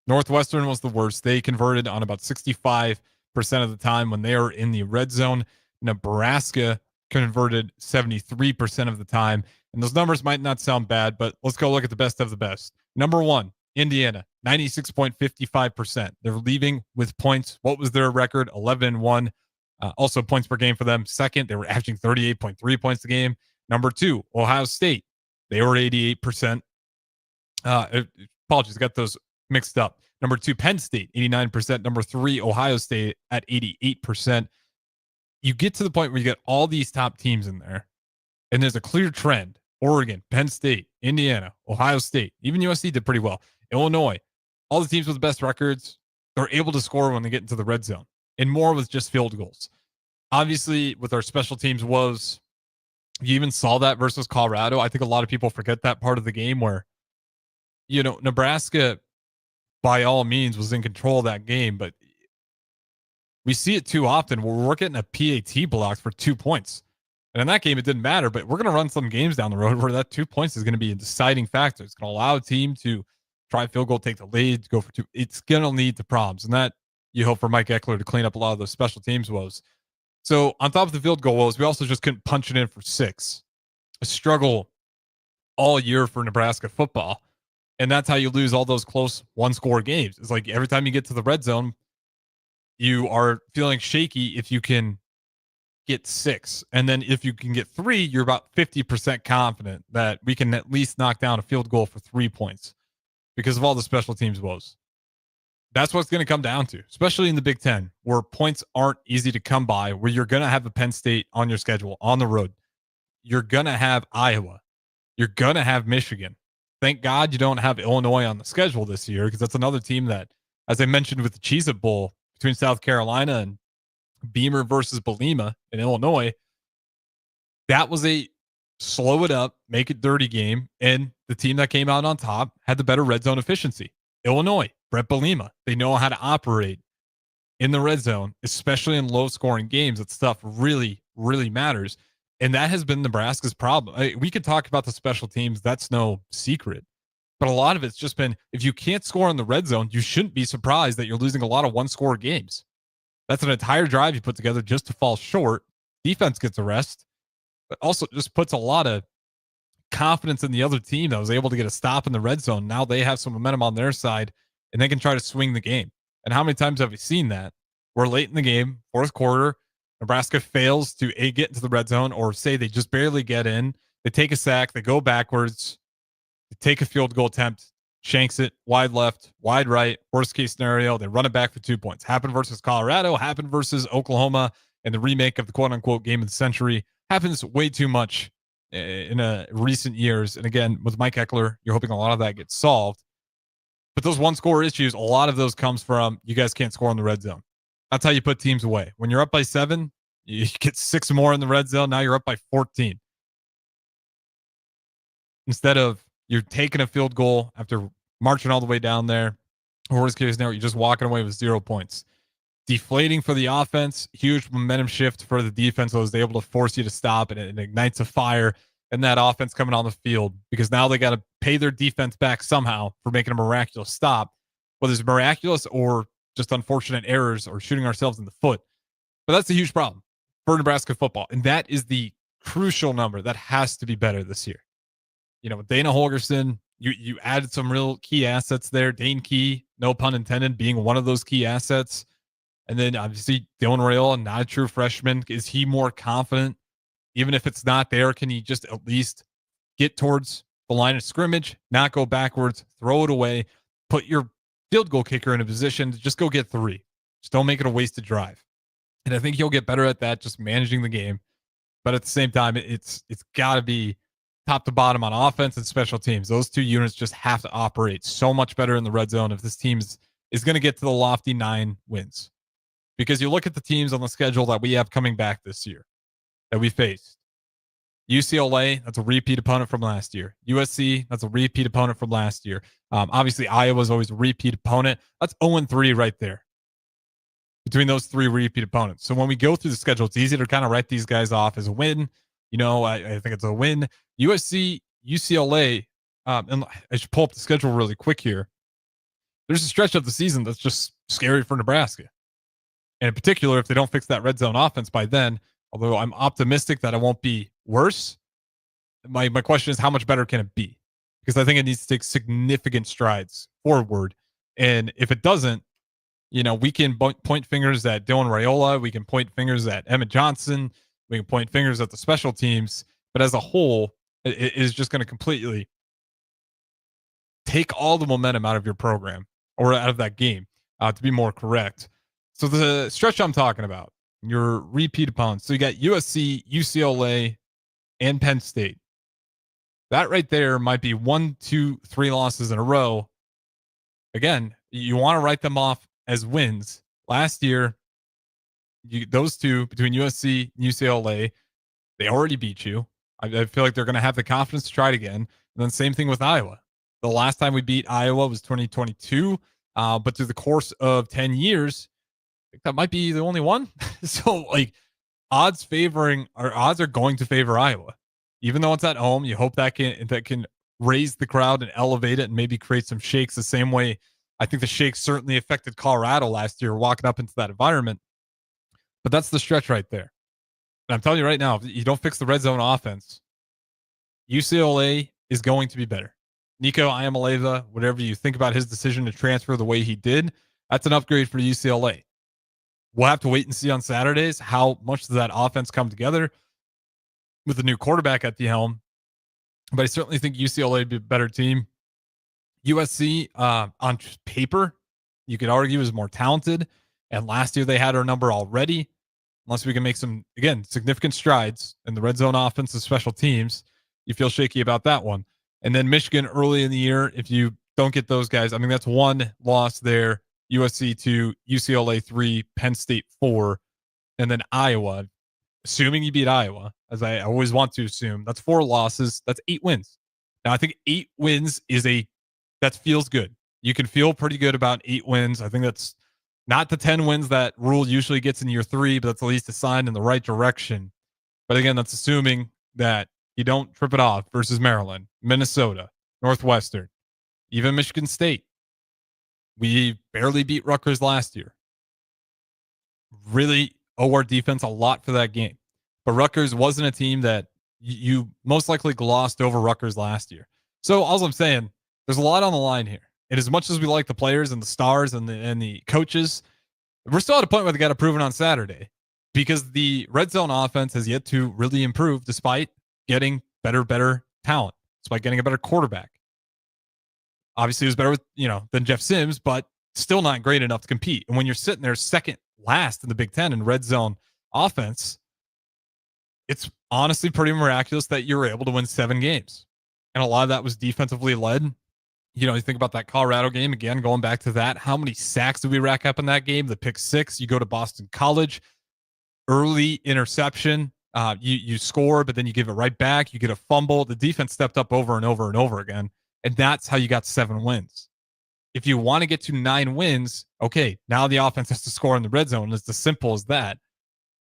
Northwestern was the worst. They converted on about 65% of the time when they were in the red zone. Nebraska converted 73% of the time. And those numbers might not sound bad, but let's go look at the best of the best. Number 1, Indiana, 96.55%. They're leaving with points. What was their record? 11-1. Also points per game for them. Second, they were averaging 38.3 points a game. Number 2, Ohio State. They were 88%. Apologies, got those mixed up. Number 2, Penn State, 89%. Number 3, Ohio State at 88%. You get to the point where you get all these top teams in there, and there's a clear trend. Oregon, Penn State, Indiana, Ohio State, even USC did pretty well. Illinois, all the teams with the best records, they're able to score when they get into the red zone, and more with just field goals. Obviously, with our special teams woes, you even saw that versus Colorado. I think a lot of people forget that part of the game where, Nebraska, by all means, was in control of that game, but we see it too often where we're getting a PAT blocked for 2 points. And in that game, it didn't matter, but we're going to run some games down the road where that 2 points is going to be a deciding factor. It's going to allow a team to try field goal, take the lead, go for 2. It's going to lead to problems. And that you hope for Mike Eckler to clean up a lot of those special teams woes. So on top of the field goal woes, we also just couldn't punch it in for 6. A struggle all year for Nebraska football. And that's how you lose all those close one-score games. It's like every time you get to the red zone, you are feeling shaky if you can get 6. And then if you can get 3, you're about 50% confident that we can at least knock down a field goal for 3 points because of all the special teams woes. That's what it's going to come down to, especially in the Big Ten, where points aren't easy to come by, where you're going to have a Penn State on your schedule on the road. You're going to have Iowa. You're going to have Michigan. Thank God you don't have Illinois on the schedule this year, because that's another team that, as I mentioned with the Cheez-It Bowl between South Carolina and Beamer versus Belima in Illinois, that was a slow it up, make it dirty game, and the team that came out on top had the better red zone efficiency. Illinois, Brett Belima, they know how to operate in the red zone, especially in low-scoring games. That stuff really, really matters, and that has been Nebraska's problem. We could talk about the special teams. That's no secret, but a lot of it's just been, if you can't score in the red zone, you shouldn't be surprised that you're losing a lot of one-score games. That's an entire drive you put together just to fall short. Defense gets a rest, but also just puts a lot of confidence in the other team that was able to get a stop in the red zone. Now they have some momentum on their side, and they can try to swing the game. And how many times have we seen that? We're late in the game, fourth quarter, Nebraska fails to get into the red zone, or say they just barely get in. They take a sack, they go backwards, they take a field goal attempt, shanks it, wide left, wide right, worst case scenario, they run it back for 2 points. Happened versus Colorado, happened versus Oklahoma, and the remake of the quote-unquote game of the century. Happens way too much in recent years. And again, with Mike Eckler, you're hoping a lot of that gets solved. But those one-score issues, a lot of those comes from you guys can't score in the red zone. That's how you put teams away. When you're up by 7, You get 6 more in the red zone. Now you're up by 14. Instead of you're taking a field goal after marching all the way down there. Worst case scenario, you're just walking away with 0 points. Deflating for the offense, huge momentum shift for the defense that was able to force you to stop, and it ignites a fire in that offense coming on the field because now they got to pay their defense back somehow for making a miraculous stop, whether it's miraculous or just unfortunate errors or shooting ourselves in the foot. But that's a huge problem for Nebraska football, and that is the crucial number that has to be better this year. You know, Dana Holgerson, you added some real key assets there. Dane Key, no pun intended, being one of those key assets. And then obviously Dylan Raiola, not a true freshman. Is he more confident? Even if it's not there, can he just at least get towards the line of scrimmage, not go backwards, throw it away, put your field goal kicker in a position to just go get 3. Just don't make it a wasted drive. And I think he'll get better at that, just managing the game. But at the same time, it's got to be top to bottom on offense and special teams. Those 2 units just have to operate so much better in the red zone if this team is going to get to the lofty 9 wins. Because you look at the teams on the schedule that we have coming back this year that we faced. UCLA, that's a repeat opponent from last year. USC, that's a repeat opponent from last year. Obviously, Iowa's always a repeat opponent. That's 0-3 right there between those 3 repeat opponents. So when we go through the schedule, it's easy to kind of write these guys off as a win. You know, I think it's a win. USC, UCLA, and I should pull up the schedule really quick here. There's a stretch of the season that's just scary for Nebraska. And in particular, if they don't fix that red zone offense by then, although I'm optimistic that it won't be worse, my question is how much better can it be? Because I think it needs to take significant strides forward. And if it doesn't, you know, we can point fingers at Dylan Raiola. We can point fingers at Emmett Johnson. We can point fingers at the special teams. But as a whole, it is just going to completely take all the momentum out of your program or out of that game, to be more correct. So the stretch I'm talking about, your repeat opponents. So you got USC, UCLA, and Penn State. That right there might be 1, 2, 3 losses in a row. Again, you want to write them off as wins. Last year, those 2 between USC and UCLA, they already beat you. I feel like they're going to have the confidence to try it again. And then same thing with Iowa. The last time we beat Iowa was 2022. But through the course of 10 years, I think that might be the only one. So like odds are going to favor Iowa. Even though it's at home, you hope that can raise the crowd and elevate it and maybe create some shakes the same way I think the shakes certainly affected Colorado last year, walking up into that environment. But that's the stretch right there. And I'm telling you right now, if you don't fix the red zone offense, UCLA is going to be better. Nico Iamaleava, whatever you think about his decision to transfer the way he did, that's an upgrade for UCLA. We'll have to wait and see on Saturdays how much does that offense come together with the new quarterback at the helm. But I certainly think UCLA would be a better team. USC, on paper, you could argue is more talented. And last year they had our number already. Unless we can make some, again, significant strides in the red zone offense and special teams, you feel shaky about that one. And then Michigan early in the year, if you don't get those guys, I mean, that's 1 loss there. USC 2, UCLA 3, Penn State 4, and then Iowa. Assuming you beat Iowa, as I always want to assume, that's 4 losses. That's 8 wins. Now, I think 8 wins that feels good. You can feel pretty good about 8 wins. I think that's not the 10 wins that Rule usually gets in year 3, but that's at least a sign in the right direction. But again, that's assuming that you don't trip it off versus Maryland, Minnesota, Northwestern, even Michigan State. We barely beat Rutgers last year. Really owe our defense a lot for that game. But Rutgers wasn't a team that you most likely glossed over Rutgers last year. So all I'm saying, there's a lot on the line here. And as much as we like the players and the stars and the coaches, we're still at a point where they got to prove it on Saturday because the red zone offense has yet to really improve despite getting better talent, despite getting a better quarterback. Obviously, it was better than Jeff Sims, but still not great enough to compete. And when you're sitting there second last in the Big Ten in red zone offense, it's honestly pretty miraculous that you were able to win 7 games. And a lot of that was defensively led. You think about that Colorado game, again, going back to that. How many sacks did we rack up in that game? The pick 6, you go to Boston College. early interception. You score, but then you give it right back. You get a fumble. The defense stepped up over and over and over again. And that's how you got 7 wins. If you want to get to 9 wins, okay, now the offense has to score in the red zone. It's as simple as that.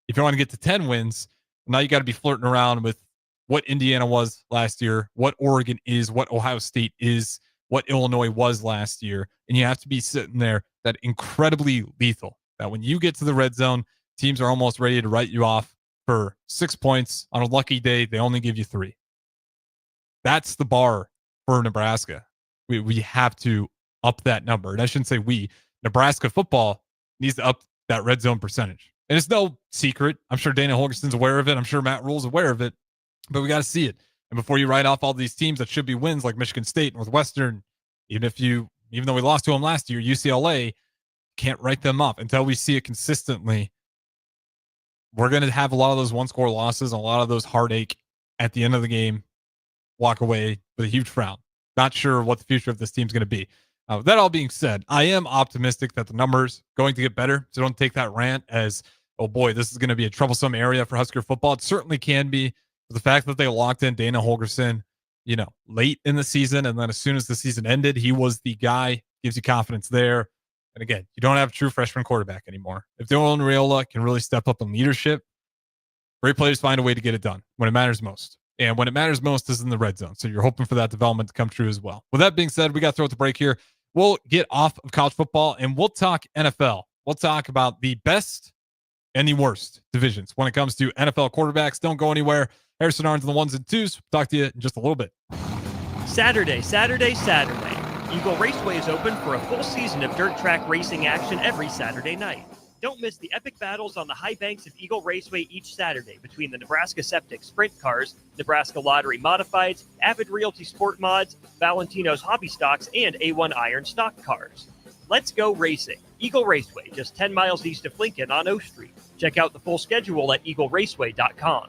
If you want to get to 10 wins, now you got to be flirting around with what Indiana was last year, what Oregon is, what Ohio State is, what Illinois was last year. And you have to be sitting there that incredibly lethal, that when you get to the red zone, teams are almost ready to write you off for 6 points. On a lucky day, they only give you 3. That's the bar for Nebraska. We have to up that number. And I shouldn't say we. Nebraska football needs to up that red zone percentage. And it's no secret. I'm sure Dana Holgerson's aware of it. I'm sure Matt Rule's aware of it. But we got to see it. And before you write off all these teams that should be wins like Michigan State, Northwestern, even though we lost to them last year, UCLA, can't write them off until we see it consistently. We're going to have a lot of those one-score losses and a lot of those heartache at the end of the game, walk away with a huge frown. Not sure what the future of this team's going to be. That all being said, I am optimistic that the numbers going to get better. So don't take that rant as, oh boy, this is going to be a troublesome area for Husker football. It certainly can be. But the fact that they locked in Dana Holgerson, late in the season, and then as soon as the season ended, he was the guy, gives you confidence there. And again, you don't have a true freshman quarterback anymore. If Dylan Raiola can really step up in leadership, great players find a way to get it done when it matters most. And when it matters most is in the red zone. So you're hoping for that development to come true as well. With that being said, we got to throw it to break here. We'll get off of college football and we'll talk NFL. We'll talk about the best and the worst divisions when it comes to NFL quarterbacks. Don't go anywhere. Harrison Arens on the 1s and 2s. Talk to you in just a little bit. Saturday. Eagle Raceway is open for a full season of dirt track racing action every Saturday night. Don't miss the epic battles on the high banks of Eagle Raceway each Saturday between the Nebraska Septic Sprint Cars, Nebraska Lottery Modifieds, Avid Realty Sport Mods, Valentino's Hobby Stocks, and A1 Iron Stock Cars. Let's go racing. Eagle Raceway, just 10 miles east of Lincoln on O Street. Check out the full schedule at eagleraceway.com.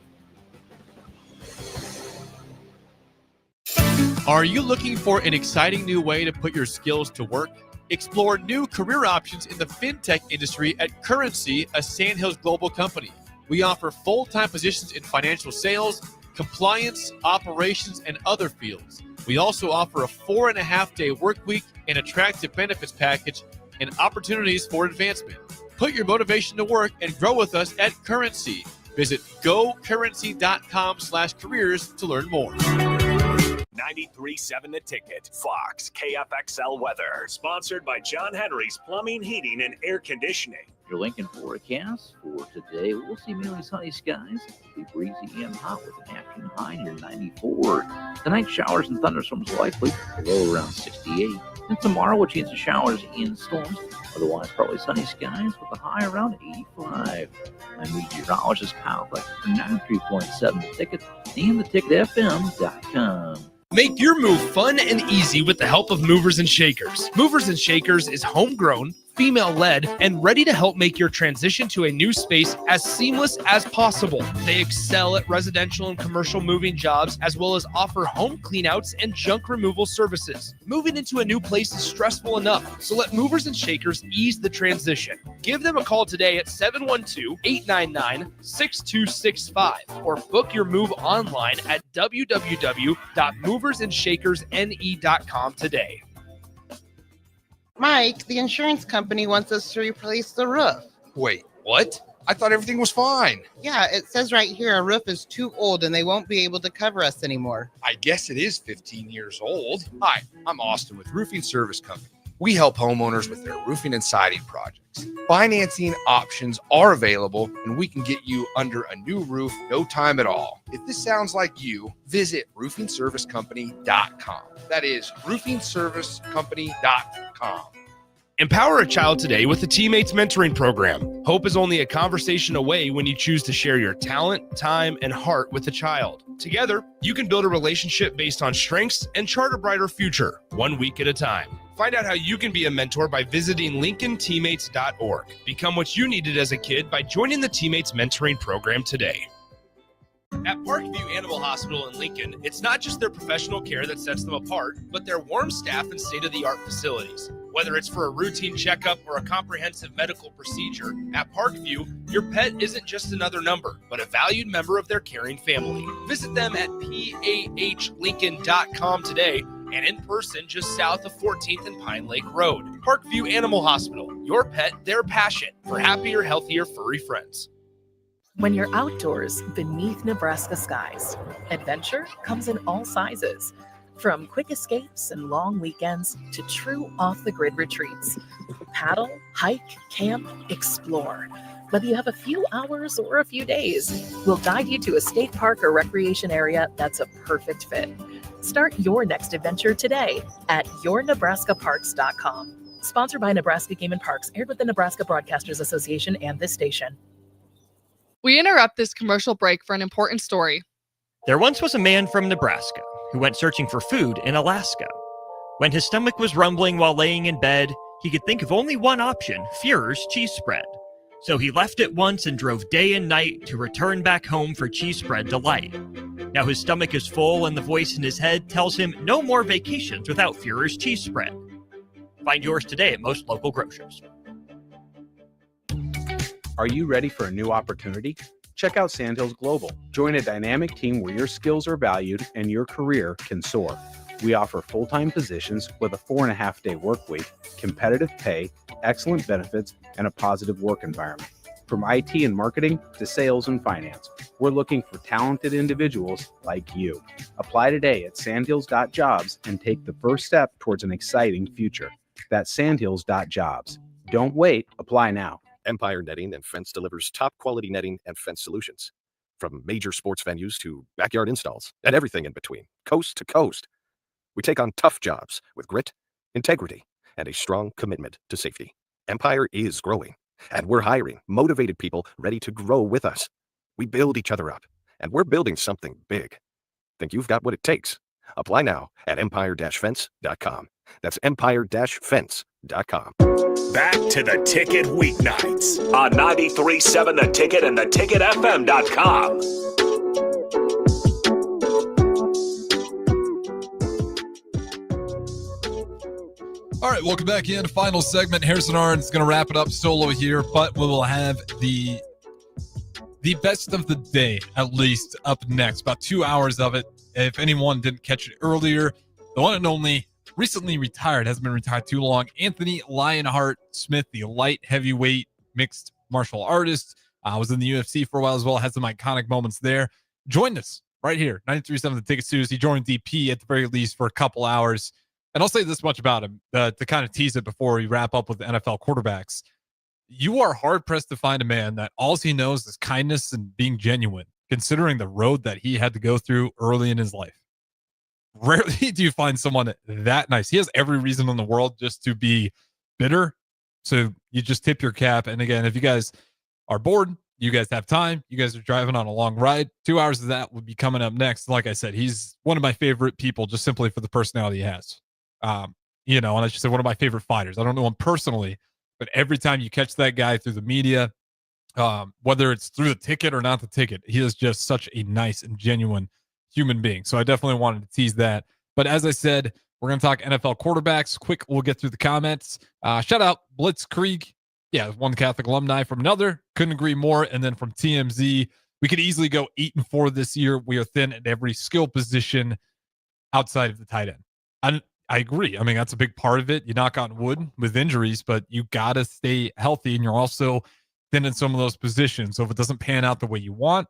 Are you looking for an exciting new way to put your skills to work? Explore new career options in the fintech industry at Currency, a Sandhills global company. We offer full-time positions in financial sales, compliance, operations, and other fields. We also offer a 4.5-day work week, an attractive benefits package, and opportunities for advancement. Put your motivation to work and grow with us at Currency. Visit gocurrency.com/careers to learn more. 93.7 The Ticket, Fox, KFXL weather. Sponsored by John Henry's Plumbing, Heating, and Air Conditioning. Your Lincoln forecast for today, we'll see mainly sunny skies. It'll be breezy and hot with an afternoon high near 94. Tonight, showers and thunderstorms likely, low around 68. And tomorrow, we'll chance of showers and storms. Otherwise, probably sunny skies with a high around 85. I'm meteorologist Kyle Fleck for 93.7 The Ticket and theticketfm.com. Make your move fun and easy with the help of Movers and Shakers. Movers and Shakers is homegrown, female-led, and ready to help make your transition to a new space as seamless as possible. They excel at residential and commercial moving jobs, as well as offer home cleanouts and junk removal services. Moving into a new place is stressful enough, so let Movers and Shakers ease the transition. Give them a call today at 712-899-6265 or book your move online at www.moversandShakersNE.com today. Mike, the insurance company wants us to replace the roof. Wait, what? I thought everything was fine. Yeah, it says right here our roof is too old and they won't be able to cover us anymore. I guess it is 15 years old. Hi, I'm Austin with Roofing Service Company. We help homeowners with their roofing and siding projects. Financing options are available, and we can get you under a new roof no time at all. If this sounds like you, visit roofingservicecompany.com. That is roofingservicecompany.com. Empower a child today with the Teammates Mentoring Program. Hope is only a conversation away when you choose to share your talent, time, and heart with the child. Together, you can build a relationship based on strengths and chart a brighter future, 1 week at a time. Find out how you can be a mentor by visiting LincolnTeammates.org. Become what you needed as a kid by joining the Teammates Mentoring Program today. At Parkview Animal Hospital in Lincoln, it's not just their professional care that sets them apart, but their warm staff and state-of-the-art facilities. Whether it's for a routine checkup or a comprehensive medical procedure, at Parkview, your pet isn't just another number, but a valued member of their caring family. Visit them at pahlincoln.com today and in person just south of 14th and Pine Lake Road. Parkview Animal Hospital, your pet, their passion for happier, healthier, furry friends. When you're outdoors beneath Nebraska skies, adventure comes in all sizes. From quick escapes and long weekends to true off-the-grid retreats. Paddle, hike, camp, explore. Whether you have a few hours or a few days, we'll guide you to a state park or recreation area that's a perfect fit. Start your next adventure today at yournebraskaparks.com. Sponsored by Nebraska Game and Parks, aired with the Nebraska Broadcasters Association and this station. We interrupt this commercial break for an important story. There once was a man from Nebraska who went searching for food in Alaska. When his stomach was rumbling while laying in bed, he could think of only one option, Führer's cheese spread. So he left it once and drove day and night to return back home for cheese spread delight. Now his stomach is full and the voice in his head tells him no more vacations without Führer's cheese spread. Find yours today at most local grocers. Are you ready for a new opportunity? Check out Sandhills Global. Join a dynamic team where your skills are valued and your career can soar. We offer full-time positions with a 4.5-day work week, competitive pay, excellent benefits, and a positive work environment. From IT and marketing to sales and finance, we're looking for talented individuals like you. Apply today at sandhills.jobs and take the first step towards an exciting future. That's sandhills.jobs. Don't wait. Apply now. Empire Netting and Fence delivers top quality netting and fence solutions. From major sports venues to backyard installs and everything in between, coast to coast. We take on tough jobs with grit, integrity, and a strong commitment to safety. Empire is growing, and we're hiring motivated people ready to grow with us. We build each other up, and we're building something big. Think you've got what it takes? Apply now at empire-fence.com. That's empire-fence.com. Back to the Ticket Weeknights on 93.7 The Ticket and theticketfm.com. All right, welcome back in. Final segment. Harrison Arens is going to wrap it up solo here, but we will have the best of the day, at least, up next. About 2 hours of it. If anyone didn't catch it earlier, the one and only, recently retired, hasn't been retired too long, Anthony Lionheart Smith, the light heavyweight mixed martial artist, was in the UFC for a while as well, had some iconic moments there. Joined us right here, 93.7 The Ticket Studios. He joined DP at the very least for a couple hours. And I'll say this much about him to kind of tease it before we wrap up with the NFL quarterbacks. You are hard-pressed to find a man that all he knows is kindness and being genuine, considering the road that he had to go through early in his life. Rarely do you find someone that nice. He has every reason in the world just to be bitter. So you just tip your cap. And again, if you guys are bored, you guys have time, you guys are driving on a long ride, 2 hours of that would be coming up next. Like I said, he's one of my favorite people just simply for the personality he has. And I should say one of my favorite fighters. I don't know him personally, but every time you catch that guy through the media, whether it's through the ticket or not the ticket, he is just such a nice and genuine human being. So I definitely wanted to tease that. But as I said, we're going to talk NFL quarterbacks. Quick, we'll get through the comments. Shout out Blitzkrieg. Yeah, one Catholic alumni from another. Couldn't agree more. And then from TMZ, we could easily go 8-4 this year. We are thin at every skill position outside of the tight end. I agree. I mean, that's a big part of it. You knock on wood with injuries, but you got to stay healthy. And you're also thin in some of those positions. So if it doesn't pan out the way you want,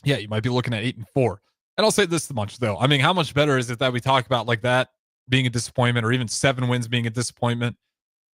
yeah, you might be looking at 8-4. And I'll say this much, though. I mean, how much better is it that we talk about like that being a disappointment or even 7 wins being a disappointment?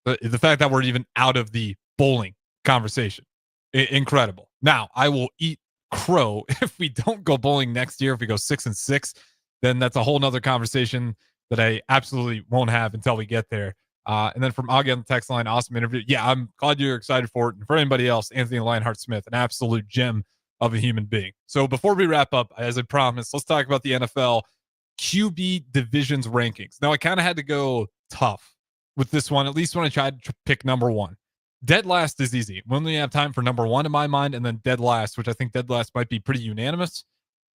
The fact that we're even out of the bowling conversation. Incredible. Now, I will eat crow if we don't go bowling next year. If we go 6-6, then that's a whole nother conversation that I absolutely won't have until we get there. And then from Augie on the text line, awesome interview. Yeah, I'm glad you're excited for it. And for anybody else, Anthony Lionheart Smith, an absolute gem of a human being. So before we wrap up, as I promised, let's talk about the NFL QB divisions rankings. Now, I kind of had to go tough with this one, at least when I tried to pick number one. Dead last is easy. We only have time for number one in my mind, and then dead last, which I think dead last might be pretty unanimous.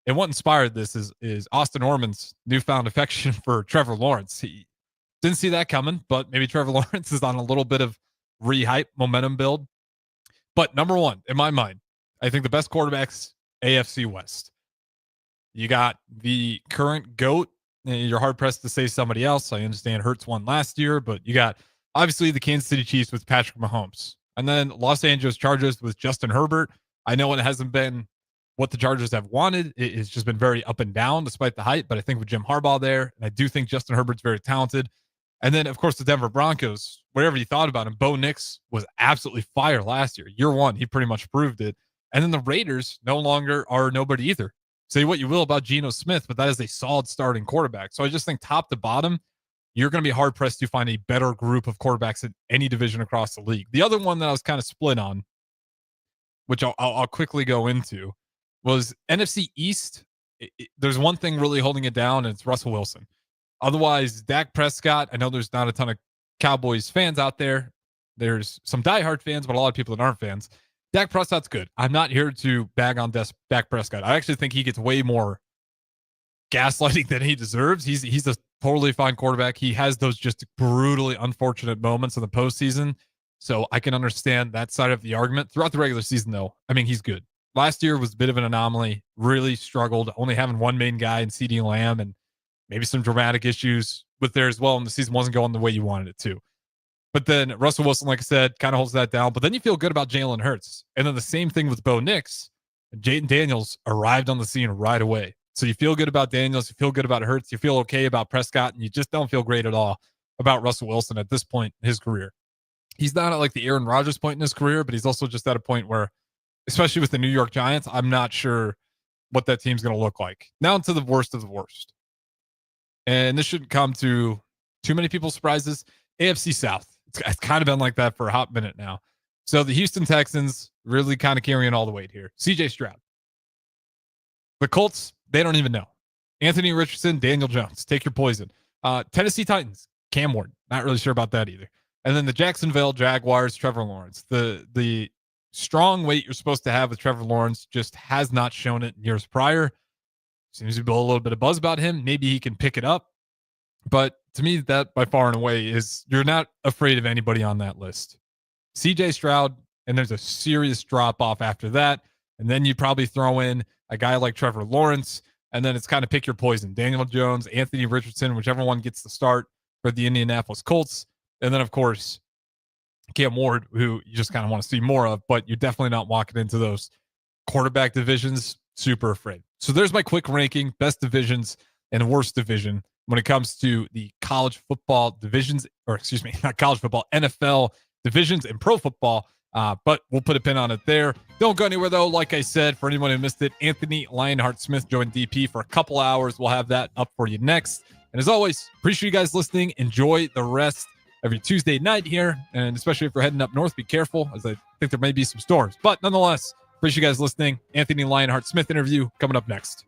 And what inspired this is Austin Orman's newfound affection for Trevor Lawrence. Didn't see that coming, but maybe Trevor Lawrence is on a little bit of rehype momentum build. But number one, in my mind, I think the best quarterbacks, AFC West. You got the current GOAT. You're hard-pressed to say somebody else. I understand Hurts won last year, but you got obviously the Kansas City Chiefs with Patrick Mahomes. And then Los Angeles Chargers with Justin Herbert. I know it hasn't been what the Chargers have wanted. It's just been very up and down despite the hype, but I think with Jim Harbaugh there, and I do think Justin Herbert's very talented. And then, of course, the Denver Broncos, whatever you thought about him, Bo Nix was absolutely fire last year. Year one, he pretty much proved it. And then the Raiders no longer are nobody either. Say what you will about Geno Smith, but that is a solid starting quarterback. So I just think top to bottom, you're going to be hard-pressed to find a better group of quarterbacks in any division across the league. The other one that I was kind of split on, which I'll quickly go into, was NFC East. There's one thing really holding it down, and it's Russell Wilson. Otherwise, Dak Prescott, I know there's not a ton of Cowboys fans out there. There's some diehard fans, but a lot of people that aren't fans. Dak Prescott's good. I'm not here to bag on Dak Prescott. I actually think he gets way more gaslighting than he deserves. He's a totally fine quarterback. He has those just brutally unfortunate moments in the postseason. So I can understand that side of the argument. Throughout the regular season, though, I mean, he's good. Last year was a bit of an anomaly. Really struggled, only having one main guy in CeeDee Lamb, and maybe some dramatic issues with there as well. And the season wasn't going the way you wanted it to. But then Russell Wilson, like I said, kind of holds that down. But then you feel good about Jalen Hurts. And then the same thing with Bo Nix. Jayden Daniels arrived on the scene right away. So you feel good about Daniels. You feel good about Hurts. You feel okay about Prescott. And you just don't feel great at all about Russell Wilson at this point in his career. He's not at like the Aaron Rodgers point in his career, but he's also just at a point where, especially with the New York Giants, I'm not sure what that team's going to look like. Now to the worst of the worst. And this shouldn't come to too many people's surprises. AFC South. It's kind of been like that for a hot minute now. So the Houston Texans really kind of carrying all the weight here. CJ Stroud. The Colts, they don't even know. Anthony Richardson, Daniel Jones. Take your poison. Tennessee Titans, Cam Ward. Not really sure about that either. And then the Jacksonville Jaguars, Trevor Lawrence. The strong weight you're supposed to have with Trevor Lawrence just has not shown it in years prior. Seems to be a little bit of buzz about him. Maybe he can pick it up. But to me, that by far and away is you're not afraid of anybody on that list. CJ Stroud, and there's a serious drop off after that. And then you probably throw in a guy like Trevor Lawrence, and then it's kind of pick your poison. Daniel Jones, Anthony Richardson, whichever one gets the start for the Indianapolis Colts. And then, of course, Cam Ward, who you just kind of want to see more of, but you're definitely not walking into those quarterback divisions super afraid. So there's my quick ranking, best divisions and worst division when it comes to the college football divisions, or excuse me, not college football, NFL divisions and pro football. But we'll put a pin on it there. Don't go anywhere, though. Like I said, for anyone who missed it, Anthony Lionheart-Smith joined DP for a couple hours. We'll have that up for you next. And as always, appreciate you guys listening. Enjoy the rest of your Tuesday night here. And especially if you're heading up north, be careful, as I think there may be some storms. But nonetheless, appreciate you guys listening. Anthony Lionheart-Smith interview coming up next.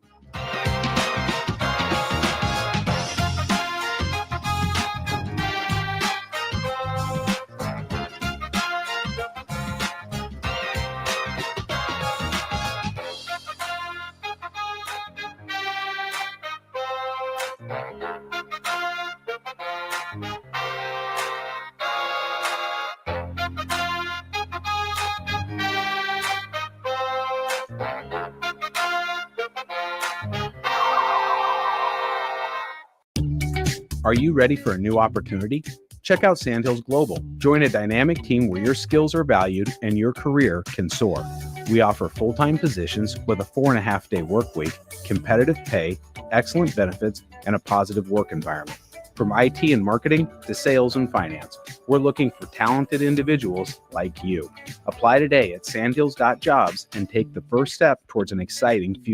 Are you ready for a new opportunity? Check out Sandhills Global. Join a dynamic team where your skills are valued and your career can soar. We offer full-time positions with a 4.5-day work week, competitive pay, excellent benefits, and a positive work environment. From IT and marketing to sales and finance, we're looking for talented individuals like you. Apply today at sandhills.jobs and take the first step towards an exciting future.